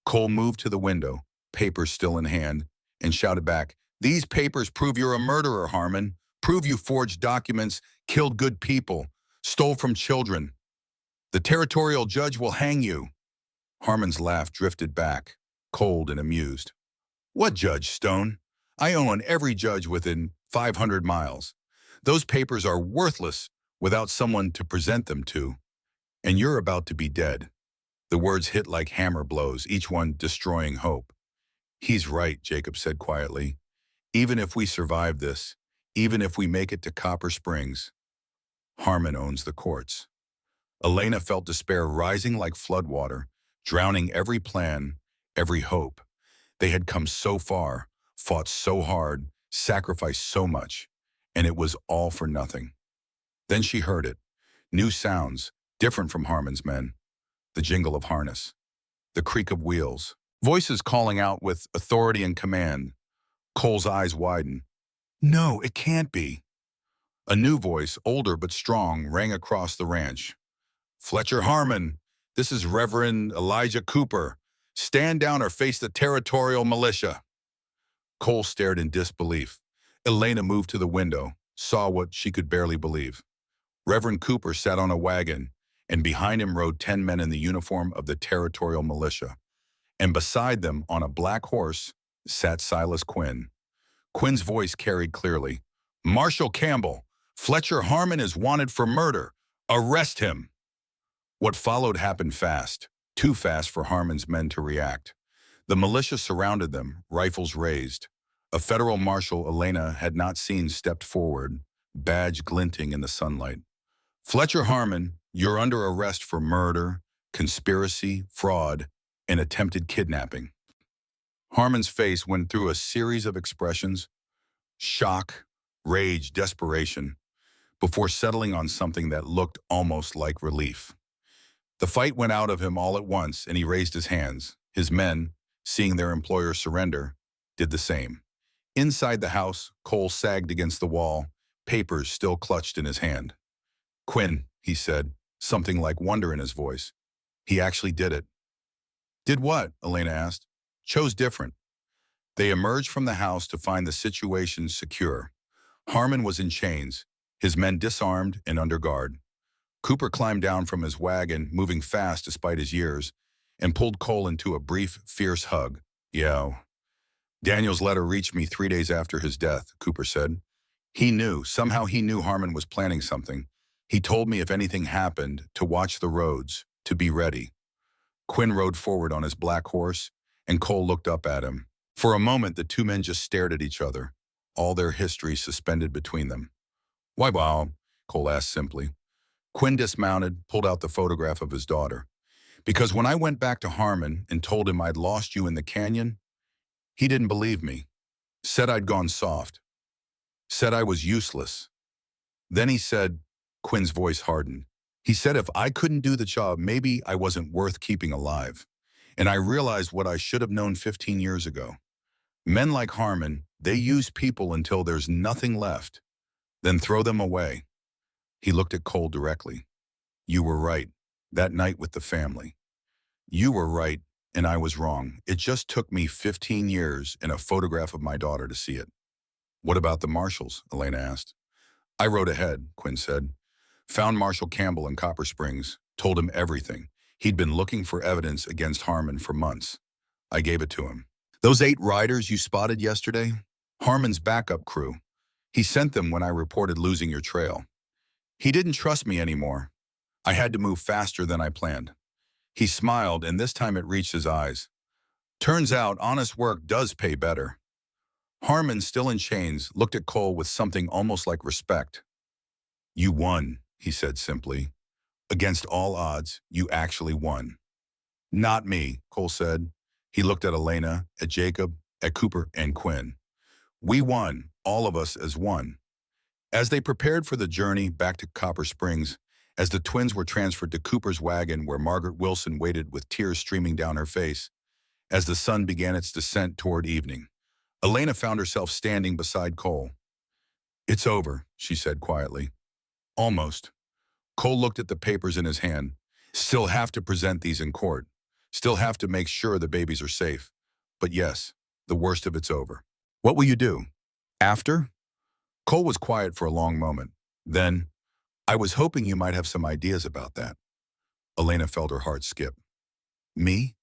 Cole moved to the window, papers still in hand, and shouted back, "These papers prove you're a murderer, Harmon. Prove you forged documents, killed good people, stole from children. The territorial judge will hang you." Harmon's laugh drifted back, cold and amused. "What judge, Stone? I own every judge within 500 miles. Those papers are worthless without someone to present them to. And you're about to be dead." The words hit like hammer blows, each one destroying hope. "He's right," Jacob said quietly. "Even if we survive this, even if we make it to Copper Springs, Harmon owns the courts." Elena felt despair rising like floodwater, drowning every plan, every hope. They had come so far, fought so hard, sacrificed so much, and it was all for nothing. Then she heard it. New sounds, different from Harmon's men. The jingle of harness, the creak of wheels, voices calling out with authority and command. Cole's eyes widened. "No, it can't be." A new voice, older but strong, rang across the ranch. "Fletcher Harmon, this is Reverend Elijah Cooper. Stand down or face the territorial militia." Cole stared in disbelief. Elena moved to the window, saw what she could barely believe. Reverend Cooper sat on a wagon, and behind him rode 10 men in the uniform of the territorial militia. And beside them, on a black horse, sat Silas Quinn. Quinn's voice carried clearly. "Marshal Campbell, Fletcher Harmon is wanted for murder. Arrest him." What followed happened fast, too fast for Harmon's men to react. The militia surrounded them, rifles raised. A federal marshal Elena had not seen stepped forward, badge glinting in the sunlight. "Fletcher Harmon, you're under arrest for murder, conspiracy, fraud, and attempted kidnapping." Harmon's face went through a series of expressions, shock, rage, desperation, before settling on something that looked almost like relief. The fight went out of him all at once, and he raised his hands. His men, seeing their employer surrender, did the same. Inside the house, Cole sagged against the wall, papers still clutched in his hand. "Quinn," he said, something like wonder in his voice. "He actually did it." "Did what?" Elena asked. "Chose different." They emerged from the house to find the situation secure. Harmon was in chains, his men disarmed and under guard. Cooper climbed down from his wagon, moving fast despite his years, and pulled Cole into a brief, fierce hug. "Yeah." "Daniel's letter reached me 3 days after his death," Cooper said. Somehow he knew Harmon was planning something. "He told me if anything happened, to watch the roads, to be ready." Quinn rode forward on his black horse, and Cole looked up at him. For a moment, the two men just stared at each other, all their history suspended between them. "Why, wow?" Cole asked simply. Quinn dismounted, pulled out the photograph of his daughter. "Because when I went back to Harmon and told him I'd lost you in the canyon, he didn't believe me. Said I'd gone soft. Said I was useless. Then he said," Quinn's voice hardened, "he said if I couldn't do the job, maybe I wasn't worth keeping alive. And I realized what I should have known 15 years ago. Men like Harmon, they use people until there's nothing left, then throw them away." He looked at Cole directly. "You were right, that night with the family. You were right, and I was wrong. It just took me 15 years and a photograph of my daughter to see it." "What about the marshals?" Elena asked. "I rode ahead," Quinn said. "Found Marshal Campbell in Copper Springs, told him everything. He'd been looking for evidence against Harmon for months. I gave it to him. Those 8 riders you spotted yesterday? Harmon's backup crew. He sent them when I reported losing your trail. He didn't trust me anymore. I had to move faster than I planned." He smiled, and this time it reached his eyes. "Turns out honest work does pay better." Harmon, still in chains, looked at Cole with something almost like respect. "You won," he said simply. "Against all odds, you actually won." "Not me," Cole said. He looked at Elena, at Jacob, at Cooper, and Quinn. "We won, all of us as one." As they prepared for the journey back to Copper Springs, as the twins were transferred to Cooper's wagon where Margaret Wilson waited with tears streaming down her face, as the sun began its descent toward evening, Elena found herself standing beside Cole. "It's over," she said quietly. "Almost." Cole looked at the papers in his hand. "Still have to present these in court. Still have to make sure the babies are safe. But yes, the worst of it's over." "What will you do? After?" Cole was quiet for a long moment. Then, "I was hoping you might have some ideas about that." Elena felt her heart skip. "Me?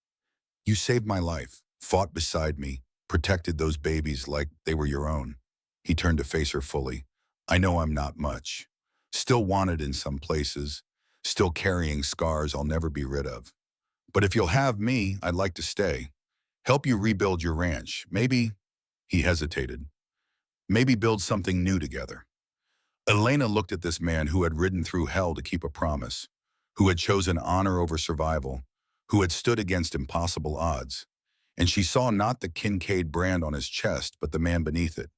You saved my life, fought beside me, protected those babies like they were your own." He turned to face her fully. "I know I'm not much. Still wanted in some places. Still carrying scars I'll never be rid of. But if you'll have me, I'd like to stay. Help you rebuild your ranch. Maybe," he hesitated, "maybe build something new together." Elena looked at this man who had ridden through hell to keep a promise, who had chosen honor over survival, who had stood against impossible odds, and she saw not the Kincaid brand on his chest, but the man beneath it.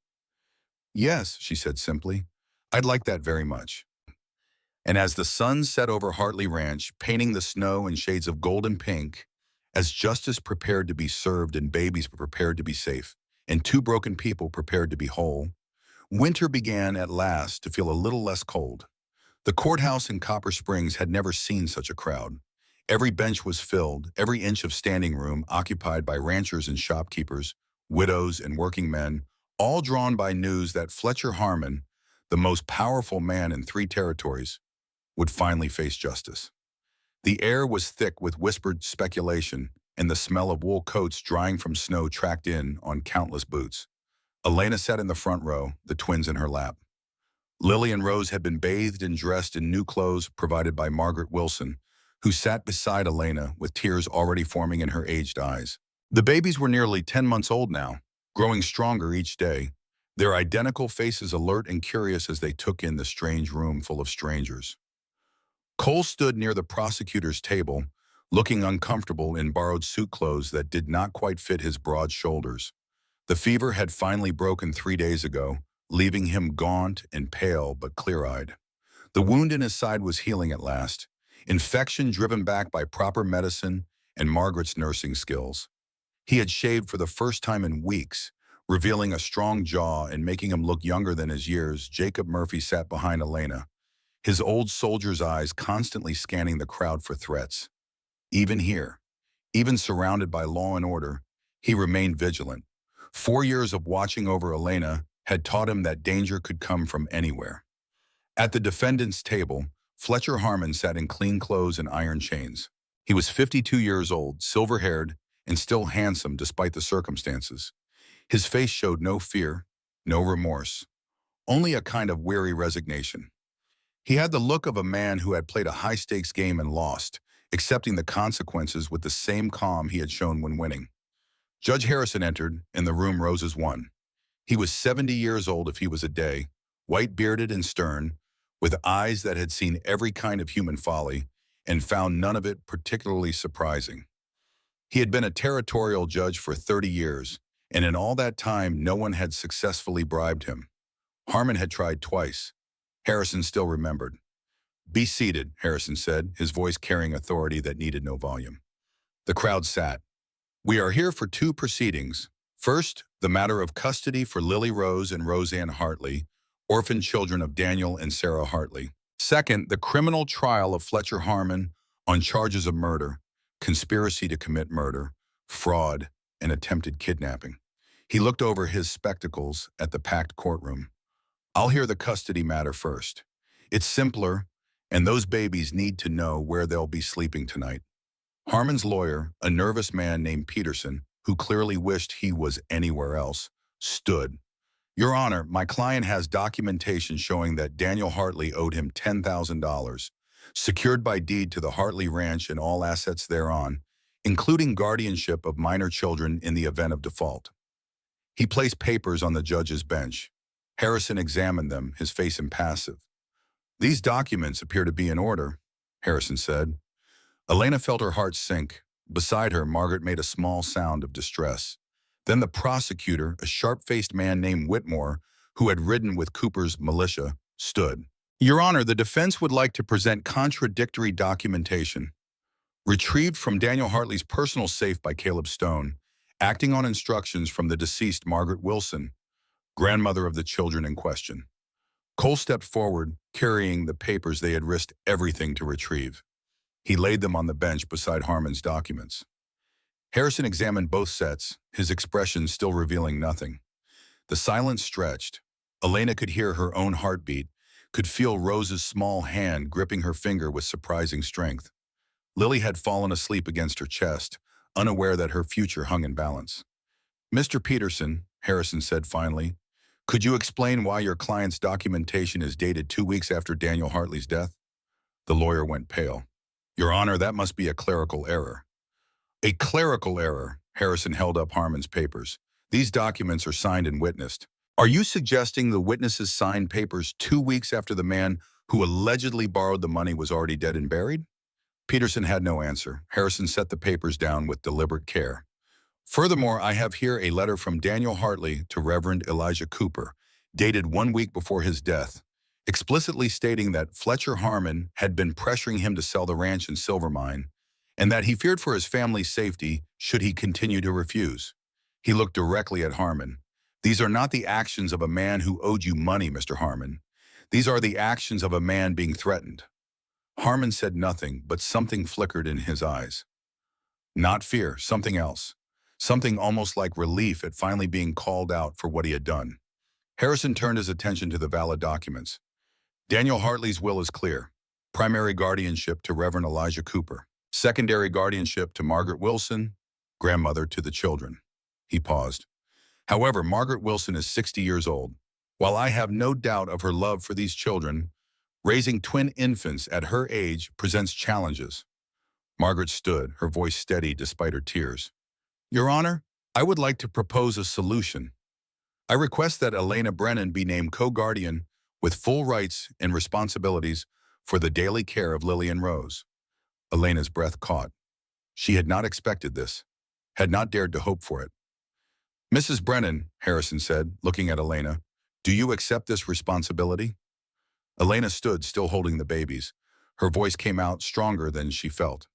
"Yes," she said simply, "I'd like that very much." And as the sun set over Hartley Ranch, painting the snow in shades of gold and pink, as justice prepared to be served and babies prepared to be safe, and 2 broken people prepared to be whole, winter began at last to feel a little less cold. The courthouse in Copper Springs had never seen such a crowd. Every bench was filled, every inch of standing room occupied by ranchers and shopkeepers, widows and working men, all drawn by news that Fletcher Harmon, the most powerful man in 3 territories, would finally face justice. The air was thick with whispered speculation, and the smell of wool coats drying from snow tracked in on countless boots. Elena sat in the front row, the twins in her lap. Lily and Rose had been bathed and dressed in new clothes provided by Margaret Wilson, who sat beside Elena with tears already forming in her aged eyes. The babies were nearly 10 months old now, growing stronger each day, their identical faces alert and curious as they took in the strange room full of strangers. Cole stood near the prosecutor's table, looking uncomfortable in borrowed suit clothes that did not quite fit his broad shoulders. The fever had finally broken 3 days ago, leaving him gaunt and pale but clear-eyed. The wound in his side was healing at last, infection driven back by proper medicine and Margaret's nursing skills. He had shaved for the first time in weeks, revealing a strong jaw and making him look younger than his years. Jacob Murphy sat behind Elena, his old soldier's eyes constantly scanning the crowd for threats. Even here, even surrounded by law and order, he remained vigilant. 4 years of watching over Elena had taught him that danger could come from anywhere. At the defendant's table, Fletcher Harmon sat in clean clothes and iron chains. He was 52 years old, silver-haired, and still handsome despite the circumstances. His face showed no fear, no remorse, only a kind of weary resignation. He had the look of a man who had played a high-stakes game and lost, accepting the consequences with the same calm he had shown when winning. Judge Harrison entered, and the room rose as one. He was 70 years old if he was a day, white-bearded and stern, with eyes that had seen every kind of human folly and found none of it particularly surprising. He had been a territorial judge for 30 years, and in all that time no one had successfully bribed him. Harmon had tried twice. Harrison still remembered. "Be seated," Harrison said, his voice carrying authority that needed no volume. The crowd sat. "We are here for two proceedings. First, the matter of custody for Lily Rose and Roseanne Hartley, orphan children of Daniel and Sarah Hartley. Second, the criminal trial of Fletcher Harmon on charges of murder, conspiracy to commit murder, fraud, and attempted kidnapping." He looked over his spectacles at the packed courtroom. "I'll hear the custody matter first. It's simpler, and those babies need to know where they'll be sleeping tonight." Harmon's lawyer, a nervous man named Peterson, who clearly wished he was anywhere else, stood. "Your Honor, my client has documentation showing that Daniel Hartley owed him $10,000, secured by deed to the Hartley Ranch and all assets thereon, including guardianship of minor children in the event of default." He placed papers on the judge's bench. Harrison examined them, his face impassive. "These documents appear to be in order," Harrison said. Elena felt her heart sink. Beside her, Margaret made a small sound of distress. Then the prosecutor, a sharp-faced man named Whitmore, who had ridden with Cooper's militia, stood. "Your Honor, the defense would like to present contradictory documentation retrieved from Daniel Hartley's personal safe by Caleb Stone, acting on instructions from the deceased Margaret Wilson, grandmother of the children in question." Cole stepped forward, carrying the papers they had risked everything to retrieve. He laid them on the bench beside Harmon's documents. Harrison examined both sets, his expression still revealing nothing. The silence stretched. Elena could hear her own heartbeat, could feel Rose's small hand gripping her finger with surprising strength. Lily had fallen asleep against her chest, unaware that her future hung in balance. "Mr. Peterson," Harrison said finally, "could you explain why your client's documentation is dated 2 weeks after Daniel Hartley's death?" The lawyer went pale. "Your Honor, that must be a clerical error." "A clerical error," Harrison held up Harmon's papers. "These documents are signed and witnessed. Are you suggesting the witnesses signed papers 2 weeks after the man who allegedly borrowed the money was already dead and buried?" Peterson had no answer. Harrison set the papers down with deliberate care. "Furthermore, I have here a letter from Daniel Hartley to Reverend Elijah Cooper, dated 1 week before his death, explicitly stating that Fletcher Harmon had been pressuring him to sell the ranch and silver mine, and that he feared for his family's safety should he continue to refuse." He looked directly at Harmon. "These are not the actions of a man who owed you money, Mr. Harmon. These are the actions of a man being threatened." Harmon said nothing, but something flickered in his eyes. Not fear, something else. Something almost like relief at finally being called out for what he had done. Harrison turned his attention to the valid documents. Daniel Hartley's will is clear. Primary guardianship to Reverend Elijah Cooper. Secondary guardianship to Margaret Wilson, grandmother to the children. He paused. "However, Margaret Wilson is 60 years old. While I have no doubt of her love for these children, raising twin infants at her age presents challenges." Margaret stood, her voice steady despite her tears. "Your Honor, I would like to propose a solution. I request that Elena Brennan be named co-guardian with full rights and responsibilities for the daily care of Lily and Rose." Elena's breath caught. She had not expected this, had not dared to hope for it. "Mrs. Brennan," Harrison said, looking at Elena, "do you accept this responsibility?" Elena stood, still holding the babies. Her voice came out stronger than she felt.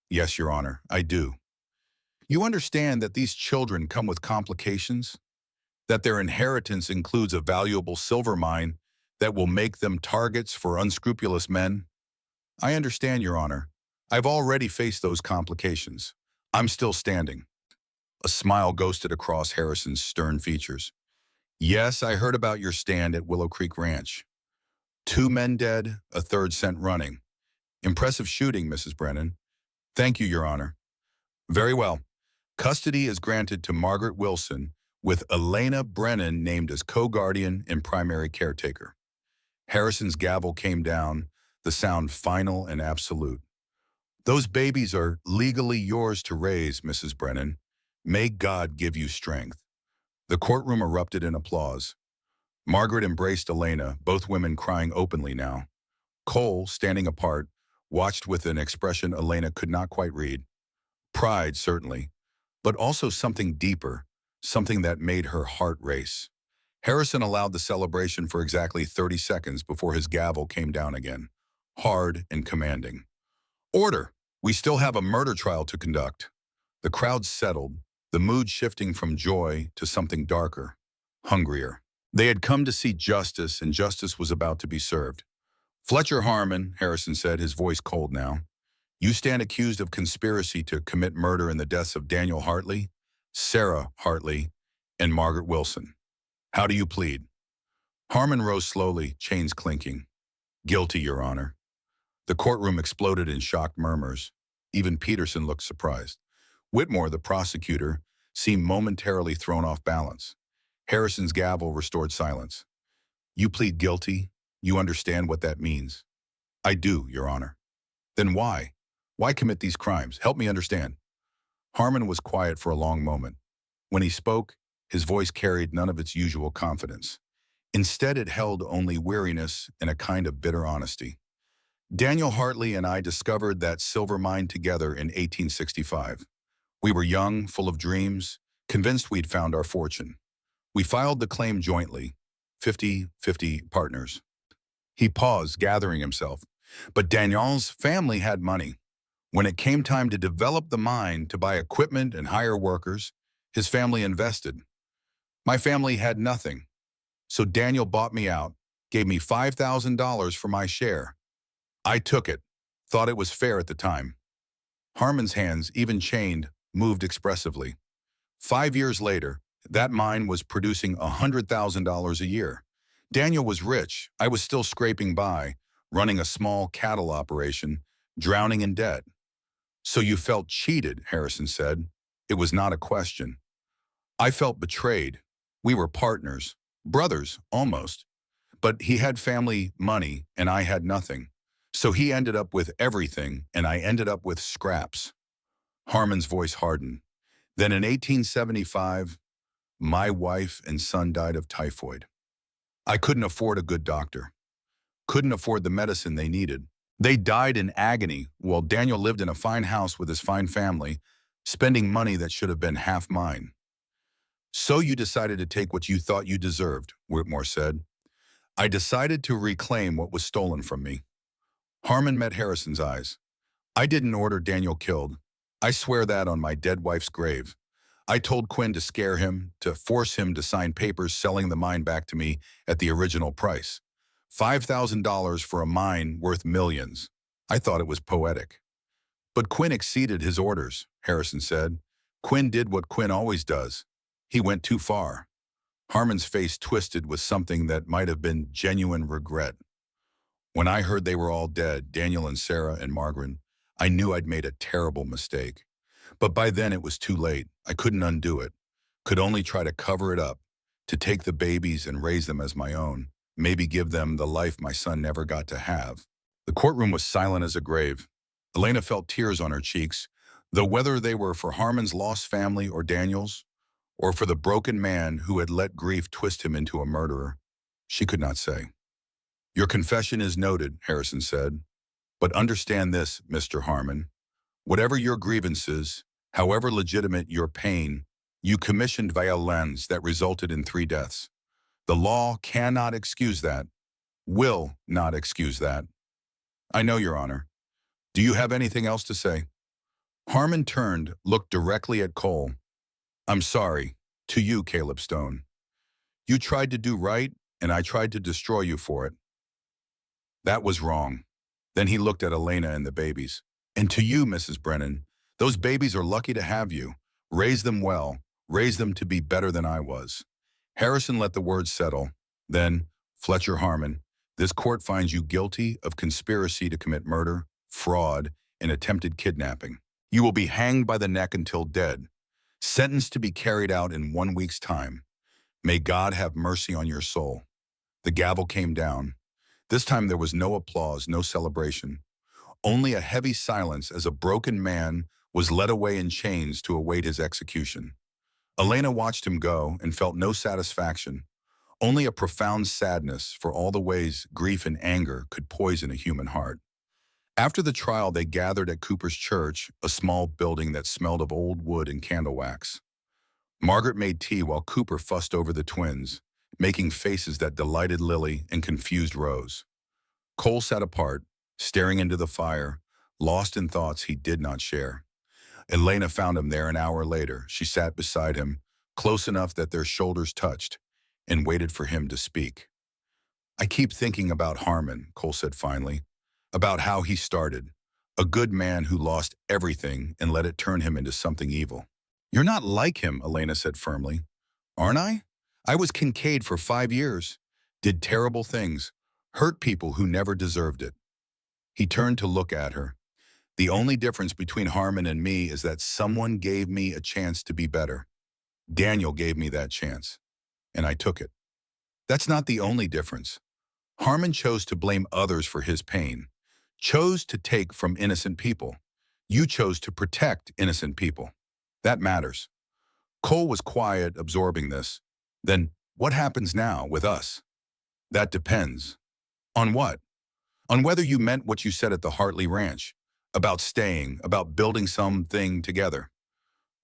"Yes, Your Honor, I do." You understand that these children come with complications? That their inheritance includes a valuable silver mine that will make them targets for unscrupulous men? I understand, Your Honor. I've already faced those complications. I'm still standing. A smile ghosted across Harrison's stern features. Yes, I heard about your stand at Willow Creek Ranch. 2 men dead, a third sent running. Impressive shooting, Mrs. Brennan. Thank you, Your Honor. Very well. Custody is granted to Margaret Wilson, with Elena Brennan named as co-guardian and primary caretaker. Harrison's gavel came down, the sound final and absolute. Those babies are legally yours to raise, Mrs. Brennan. May God give you strength. The courtroom erupted in applause. Margaret embraced Elena, both women crying openly now. Cole, standing apart, watched with an expression Elena could not quite read. Pride, certainly, but also something deeper, something that made her heart race. Harrison allowed the celebration for exactly 30 seconds before his gavel came down again, hard and commanding. Order! We still have a murder trial to conduct. The crowd settled, the mood shifting from joy to something darker, hungrier. They had come to see justice, and justice was about to be served. Fletcher Harmon, Harrison said, his voice cold now. You stand accused of conspiracy to commit murder in the deaths of Daniel Hartley, Sarah Hartley, and Margaret Wilson. How do you plead? Harmon rose slowly, chains clinking. Guilty, Your Honor. The courtroom exploded in shocked murmurs. Even Peterson looked surprised. Whitmore, the prosecutor, seemed momentarily thrown off balance. Harrison's gavel restored silence. You plead guilty? You understand what that means? I do, Your Honor. Then why? Why commit these crimes? Help me understand. Harmon was quiet for a long moment. When he spoke, his voice carried none of its usual confidence. Instead, it held only weariness and a kind of bitter honesty. Daniel Hartley and I discovered that silver mine together in 1865. We were young, full of dreams, convinced we'd found our fortune. We filed the claim jointly, 50-50 partners. He paused, gathering himself. But Daniel's family had money. When it came time to develop the mine, to buy equipment and hire workers, his family invested. My family had nothing. So Daniel bought me out, gave me $5,000 for my share. I took it, thought it was fair at the time. Harmon's hands, even chained, moved expressively. 5 years later, that mine was producing $100,000 a year. Daniel was rich. I was still scraping by, running a small cattle operation, drowning in debt. So you felt cheated, Harrison said. It was not a question. I felt betrayed. We were partners, brothers, almost. But he had family money, and I had nothing. So he ended up with everything, and I ended up with scraps. Harmon's voice hardened. Then in 1875, my wife and son died of typhoid. I couldn't afford a good doctor. Couldn't afford the medicine they needed. They died in agony while Daniel lived in a fine house with his fine family, spending money that should have been half mine. So you decided to take what you thought you deserved, Whitmore said. I decided to reclaim what was stolen from me. Harmon met Harrison's eyes. I didn't order Daniel killed. I swear that on my dead wife's grave. I told Quinn to scare him, to force him to sign papers selling the mine back to me at the original price. $5,000 for a mine worth millions. I thought it was poetic. But Quinn exceeded his orders, Harrison said. Quinn did what Quinn always does. He went too far. Harmon's face twisted with something that might have been genuine regret. When I heard they were all dead, Daniel and Sarah and Margaret, I knew I'd made a terrible mistake. But by then it was too late. I couldn't undo it. Could only try to cover it up, to take the babies and raise them as my own, maybe give them the life my son never got to have. The courtroom was silent as a grave. Elena felt tears on her cheeks, though whether they were for Harmon's lost family or Daniel's, or for the broken man who had let grief twist him into a murderer, she could not say. Your confession is noted, Harrison said. But understand this, Mr. Harmon. Whatever your grievances, however legitimate your pain, you commissioned violence that resulted in 3 deaths. The law cannot excuse that, will not excuse that. I know, Your Honor. Do you have anything else to say? Harmon turned, looked directly at Cole. I'm sorry. To you, Caleb Stone. You tried to do right, and I tried to destroy you for it. That was wrong. Then he looked at Elena and the babies. And to you, Mrs. Brennan, those babies are lucky to have you. Raise them well. Raise them to be better than I was. Harrison let the words settle. Then, Fletcher Harmon, this court finds you guilty of conspiracy to commit murder, fraud, and attempted kidnapping. You will be hanged by the neck until dead, sentenced to be carried out in 1 week's time. May God have mercy on your soul. The gavel came down. This time there was no applause, no celebration. Only a heavy silence as a broken man was led away in chains to await his execution. Elena watched him go and felt no satisfaction, only a profound sadness for all the ways grief and anger could poison a human heart. After the trial, they gathered at Cooper's church, a small building that smelled of old wood and candle wax. Margaret made tea while Cooper fussed over the twins, making faces that delighted Lily and confused Rose. Cole sat apart, staring into the fire, lost in thoughts he did not share. Elena found him there an hour later. She sat beside him, close enough that their shoulders touched, and waited for him to speak. I keep thinking about Harmon, Cole said finally, about how he started, a good man who lost everything and let it turn him into something evil. You're not like him, Elena said firmly. Aren't I? I was Kincaid for 5 years, did terrible things, hurt people who never deserved it. He turned to look at her. The only difference between Harmon and me is that someone gave me a chance to be better. Daniel gave me that chance, and I took it. That's not the only difference. Harmon chose to blame others for his pain, chose to take from innocent people. You chose to protect innocent people. That matters. Cole was quiet, absorbing this. Then what happens now with us? That depends. On what? On whether you meant what you said at the Hartley Ranch, about staying, about building something together.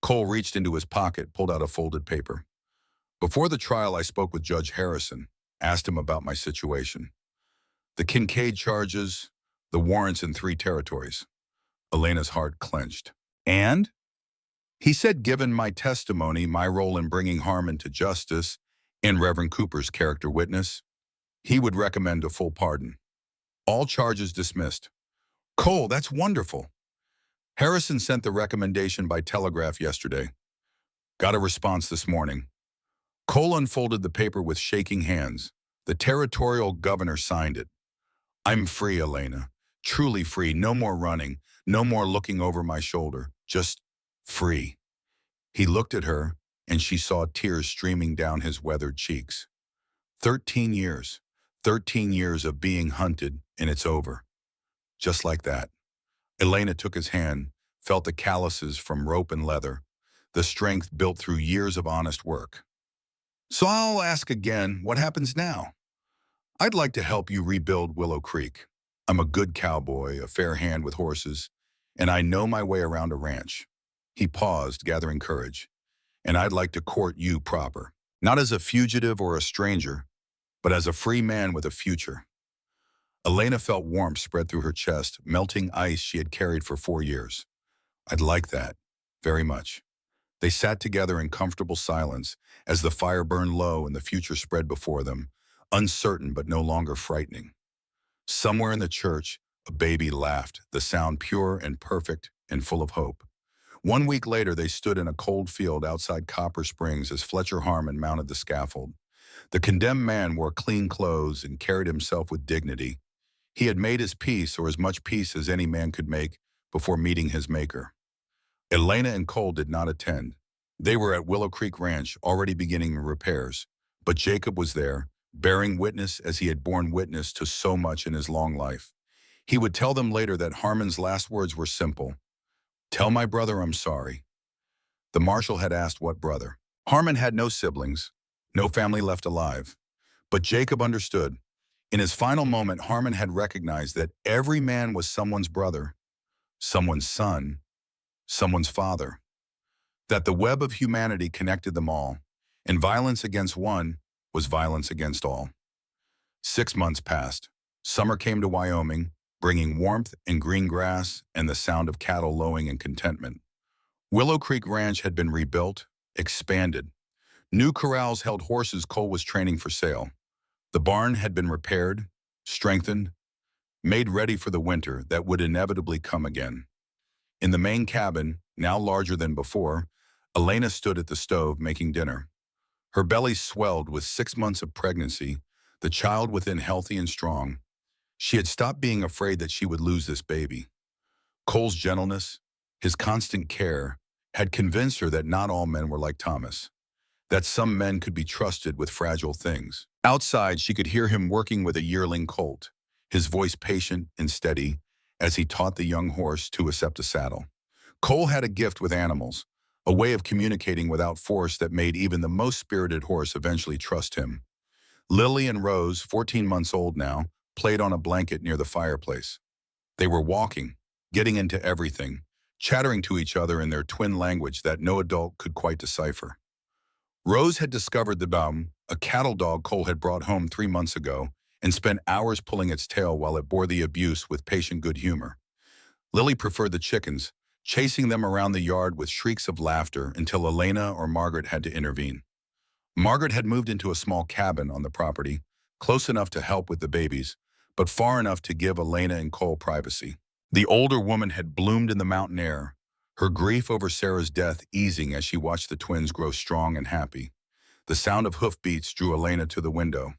Cole reached into his pocket, pulled out a folded paper. Before the trial, I spoke with Judge Harrison, asked him about my situation. The Kincaid charges, the warrants in 3 territories. Elena's heart clenched. And? He said given my testimony, my role in bringing Harmon to justice, and Reverend Cooper's character witness, he would recommend a full pardon. All charges dismissed. Cole, that's wonderful. Harrison sent the recommendation by telegraph yesterday. Got a response this morning. Cole unfolded the paper with shaking hands. The territorial governor signed it. I'm free, Elena. Truly free. No more running. No more looking over my shoulder. Just free. He looked at her, and she saw tears streaming down his weathered cheeks. 13 years. 13 years of being hunted, and it's over. Just like that. Elena took his hand, felt the calluses from rope and leather, the strength built through years of honest work. So I'll ask again, what happens now? I'd like to help you rebuild Willow Creek. I'm a good cowboy, a fair hand with horses, and I know my way around a ranch. He paused, gathering courage. And I'd like to court you proper, not as a fugitive or a stranger, but as a free man with a future. Elena felt warmth spread through her chest, melting ice she had carried for 4 years. I'd like that, very much. They sat together in comfortable silence as the fire burned low and the future spread before them, uncertain but no longer frightening. Somewhere in the church, a baby laughed, the sound pure and perfect and full of hope. 1 week later, they stood in a cold field outside Copper Springs as Fletcher Harmon mounted the scaffold. The condemned man wore clean clothes and carried himself with dignity. He had made his peace, or as much peace as any man could make, before meeting his maker. Elena and Cole did not attend. They were at Willow Creek Ranch, already beginning repairs. But Jacob was there, bearing witness as he had borne witness to so much in his long life. He would tell them later that Harmon's last words were simple. Tell my brother I'm sorry. The marshal had asked what brother. Harmon had no siblings, no family left alive. But Jacob understood. In his final moment, Harmon had recognized that every man was someone's brother, someone's son, someone's father. That the web of humanity connected them all, and violence against one was violence against all. 6 months passed. Summer came to Wyoming, bringing warmth and green grass and the sound of cattle lowing in contentment. Willow Creek Ranch had been rebuilt, expanded. New corrals held horses Cole was training for sale. The barn had been repaired, strengthened, made ready for the winter that would inevitably come again. In the main cabin, now larger than before, Elena stood at the stove making dinner. Her belly swelled with 6 months of pregnancy, the child within healthy and strong. She had stopped being afraid that she would lose this baby. Cole's gentleness, his constant care, had convinced her that not all men were like Thomas, that some men could be trusted with fragile things. Outside, she could hear him working with a yearling colt, his voice patient and steady as he taught the young horse to accept a saddle. Cole had a gift with animals, a way of communicating without force that made even the most spirited horse eventually trust him. Lily and Rose, 14 months old now, played on a blanket near the fireplace. They were walking, getting into everything, chattering to each other in their twin language that no adult could quite decipher. Rose had discovered the Baum, a cattle dog Cole had brought home 3 months ago, and spent hours pulling its tail while it bore the abuse with patient good humor. Lily preferred the chickens, chasing them around the yard with shrieks of laughter until Elena or Margaret had to intervene. Margaret had moved into a small cabin on the property, close enough to help with the babies, but far enough to give Elena and Cole privacy. The older woman had bloomed in the mountain air, her grief over Sarah's death easing as she watched the twins grow strong and happy. The sound of hoofbeats drew Elena to the window.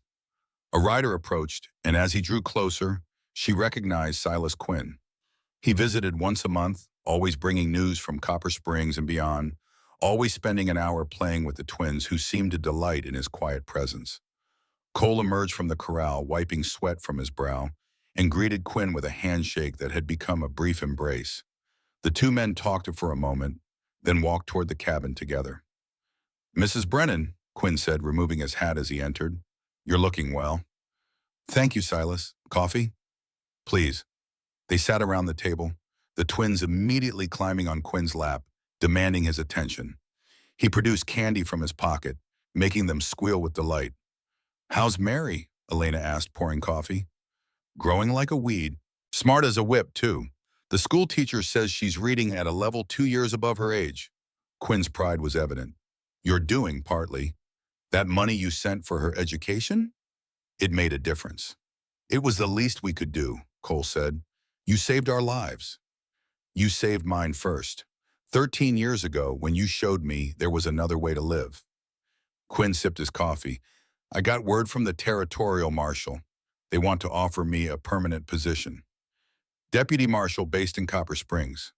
A rider approached, and as he drew closer, she recognized Silas Quinn. He visited once a month, always bringing news from Copper Springs and beyond, always spending an hour playing with the twins who seemed to delight in his quiet presence. Cole emerged from the corral, wiping sweat from his brow, and greeted Quinn with a handshake that had become a brief embrace. The two men talked for a moment, then walked toward the cabin together. "Mrs. Brennan," Quinn said, removing his hat as he entered. "You're looking well." "Thank you, Silas. Coffee?" "Please." They sat around the table, the twins immediately climbing on Quinn's lap, demanding his attention. He produced candy from his pocket, making them squeal with delight. "How's Mary?" Elena asked, pouring coffee. "Growing like a weed. Smart as a whip, too. The school teacher says she's reading at a level 2 years above her age." Quinn's pride was evident. "You're doing, partly. That money you sent for her education? It made a difference." "It was the least we could do," Cole said. "You saved our lives." "You saved mine first. 13 years ago, when you showed me there was another way to live." Quinn sipped his coffee. "I got word from the territorial marshal. They want to offer me a permanent position. Deputy marshal based in Copper Springs."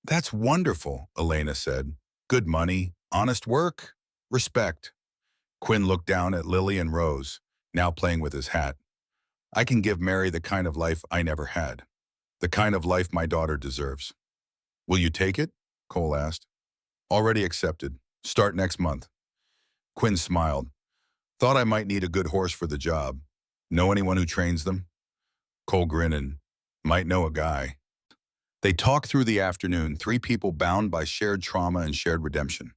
"That's wonderful," Elena said. "Good money, honest work, respect." Quinn looked down at Lily and Rose, now playing with his hat. "I can give Mary the kind of life I never had. The kind of life my daughter deserves." "Will you take it?" Cole asked. "Already accepted. Start next month." Quinn smiled. "Thought I might need a good horse for the job. Know anyone who trains them?" Cole grinned and, "Might know a guy." They talked through the afternoon, three people bound by shared trauma and shared redemption.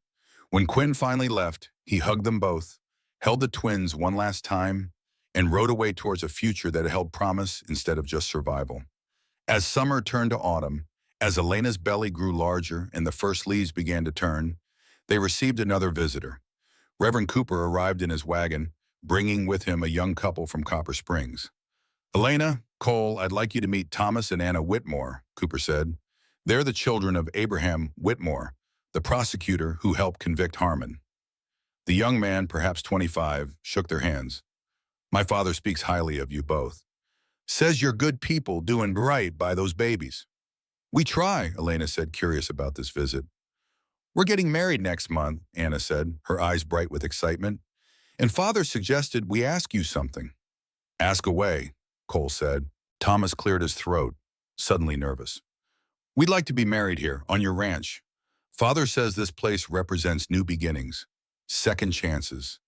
When Quinn finally left, he hugged them both, held the twins one last time, and rode away towards a future that held promise instead of just survival. As summer turned to autumn, as Elena's belly grew larger and the first leaves began to turn, they received another visitor. Reverend Cooper arrived in his wagon, bringing with him a young couple from Copper Springs. "Elena, Cole, I'd like you to meet Thomas and Anna Whitmore," Cooper said. "They're the children of Abraham Whitmore, the prosecutor who helped convict Harmon." The young man, perhaps 25, shook their hands. "My father speaks highly of you both. Says you're good people doing right by those babies." "We try," Elena said, curious about this visit. "We're getting married next month," Anna said, her eyes bright with excitement. "And Father suggested we ask you something." "Ask away," Cole said. Thomas cleared his throat, suddenly nervous. "We'd like to be married here, on your ranch. Father says this place represents new beginnings, second chances,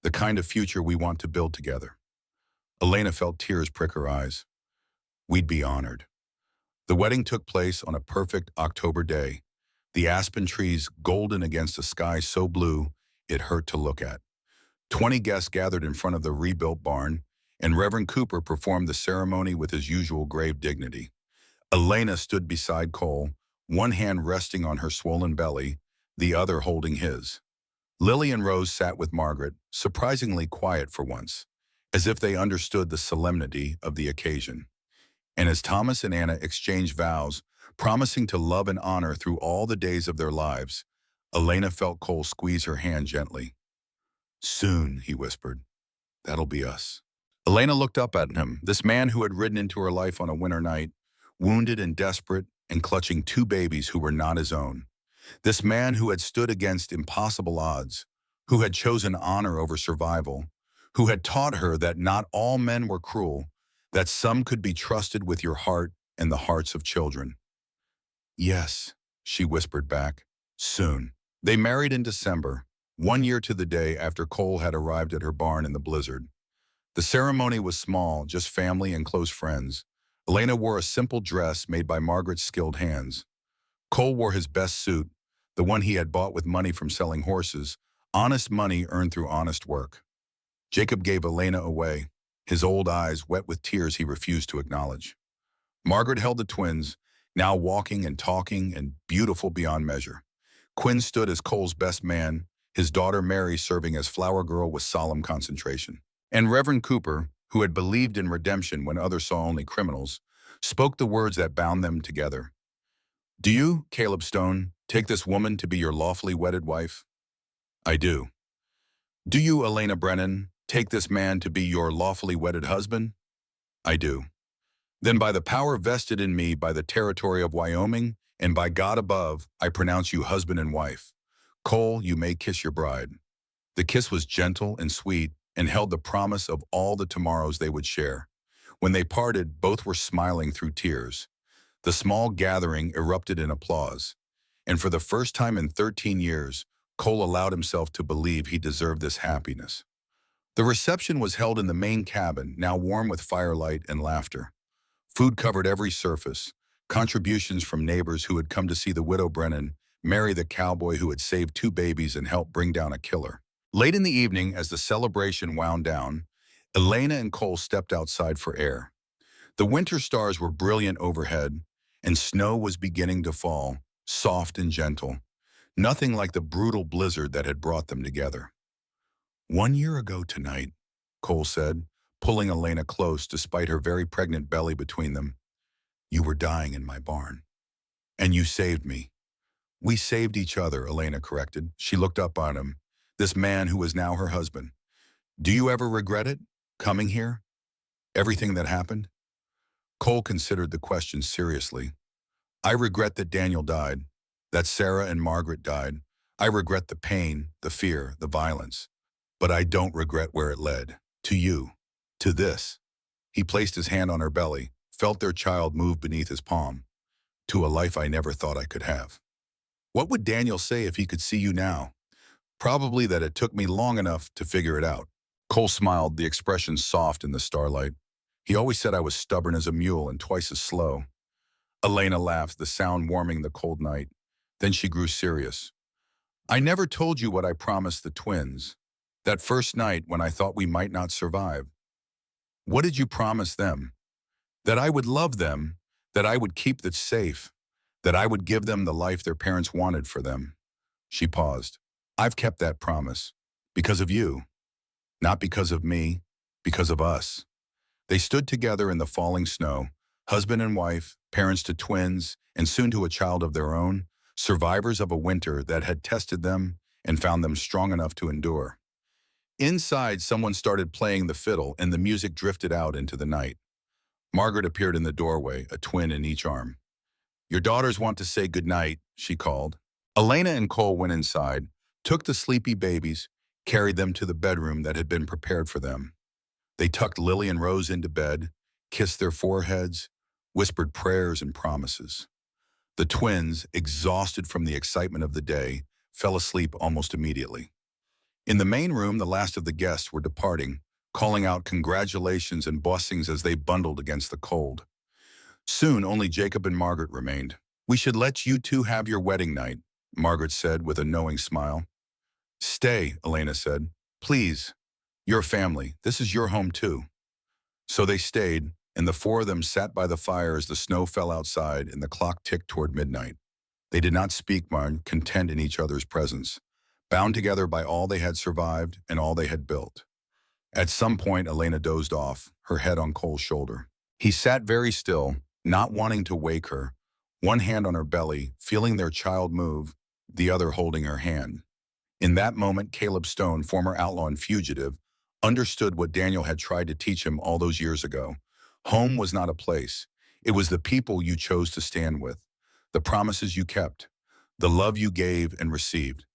the kind of future we want to build together." Elena felt tears prick her eyes. "We'd be honored." The wedding took place on a perfect October day, the aspen trees golden against a sky so blue it hurt to look at. 20 guests gathered in front of the rebuilt barn, and Reverend Cooper performed the ceremony with his usual grave dignity. Elena stood beside Cole, one hand resting on her swollen belly, the other holding his. Lily and Rose sat with Margaret, surprisingly quiet for once, as if they understood the solemnity of the occasion. And as Thomas and Anna exchanged vows, promising to love and honor through all the days of their lives, Elena felt Cole squeeze her hand gently. "Soon," he whispered. "That'll be us." Elena looked up at him, this man who had ridden into her life on a winter night, wounded and desperate and clutching two babies who were not his own. This man who had stood against impossible odds, who had chosen honor over survival, who had taught her that not all men were cruel, that some could be trusted with your heart and the hearts of children. "Yes," she whispered back, "soon." They married in December, 1 year to the day after Cole had arrived at her barn in the blizzard. The ceremony was small, just family and close friends. Elena wore a simple dress made by Margaret's skilled hands. Cole wore his best suit, the one he had bought with money from selling horses, honest money earned through honest work. Jacob gave Elena away, his old eyes wet with tears he refused to acknowledge. Margaret held the twins, now walking and talking and beautiful beyond measure. Quinn stood as Cole's best man, his daughter Mary serving as flower girl with solemn concentration. And Reverend Cooper, who had believed in redemption when others saw only criminals, spoke the words that bound them together. "Do you, Caleb Stone, take this woman to be your lawfully wedded wife?" "I do." "Do you, Elena Brennan, take this man to be your lawfully wedded husband?" "I do." "Then by the power vested in me by the territory of Wyoming, and by God above, I pronounce you husband and wife. Cole, you may kiss your bride." The kiss was gentle and sweet and held the promise of all the tomorrows they would share. When they parted, both were smiling through tears. The small gathering erupted in applause, and for the first time in 13 years, Cole allowed himself to believe he deserved this happiness. The reception was held in the main cabin, now warm with firelight and laughter. Food covered every surface, contributions from neighbors who had come to see the widow Brennan marry the cowboy who had saved two babies and helped bring down a killer. Late in the evening, as the celebration wound down, Elena and Cole stepped outside for air. The winter stars were brilliant overhead, and snow was beginning to fall, soft and gentle, nothing like the brutal blizzard that had brought them together. "1 year ago tonight," Cole said, pulling Elena close despite her very pregnant belly between them, "you were dying in my barn. And you saved me." "We saved each other," Elena corrected. She looked up on him, this man who was now her husband. "Do you ever regret it, coming here? Everything that happened?" Cole considered the question seriously. "I regret that Daniel died, that Sarah and Margaret died. I regret the pain, the fear, the violence. But I don't regret where it led. To you. To this." He placed his hand on her belly, felt their child move beneath his palm. "To a life I never thought I could have." "What would Daniel say if he could see you now?" "Probably that it took me long enough to figure it out." Cole smiled, the expression soft in the starlight. "He always said I was stubborn as a mule and twice as slow." Elena laughed, the sound warming the cold night. Then she grew serious. "I never told you what I promised the twins. That first night when I thought we might not survive. What did you promise them?" "That I would love them, that I would keep them safe, that I would give them the life their parents wanted for them." She paused. "I've kept that promise. Because of you. Not because of me, because of us." They stood together in the falling snow, husband and wife, parents to twins, and soon to a child of their own, survivors of a winter that had tested them and found them strong enough to endure. Inside, someone started playing the fiddle and the music drifted out into the night. Margaret appeared in the doorway, a twin in each arm. "Your daughters want to say goodnight," she called. Elena and Cole went inside, took the sleepy babies, carried them to the bedroom that had been prepared for them. They tucked Lily and Rose into bed, kissed their foreheads, whispered prayers and promises. The twins, exhausted from the excitement of the day, fell asleep almost immediately. In the main room, the last of the guests were departing, calling out congratulations and blessings as they bundled against the cold. Soon, only Jacob and Margaret remained. "We should let you two have your wedding night," Margaret said with a knowing smile. "Stay," Elena said. "Please. Your family. This is your home too." So they stayed, and the four of them sat by the fire as the snow fell outside and the clock ticked toward midnight. They did not speak much, content in each other's presence, bound together by all they had survived and all they had built. At some point, Elena dozed off, her head on Cole's shoulder. He sat very still, not wanting to wake her, one hand on her belly, feeling their child move, the other holding her hand. In that moment, Caleb Stone, former outlaw and fugitive, understood what Daniel had tried to teach him all those years ago. Home was not a place. It was the people you chose to stand with, the promises you kept, the love you gave and received,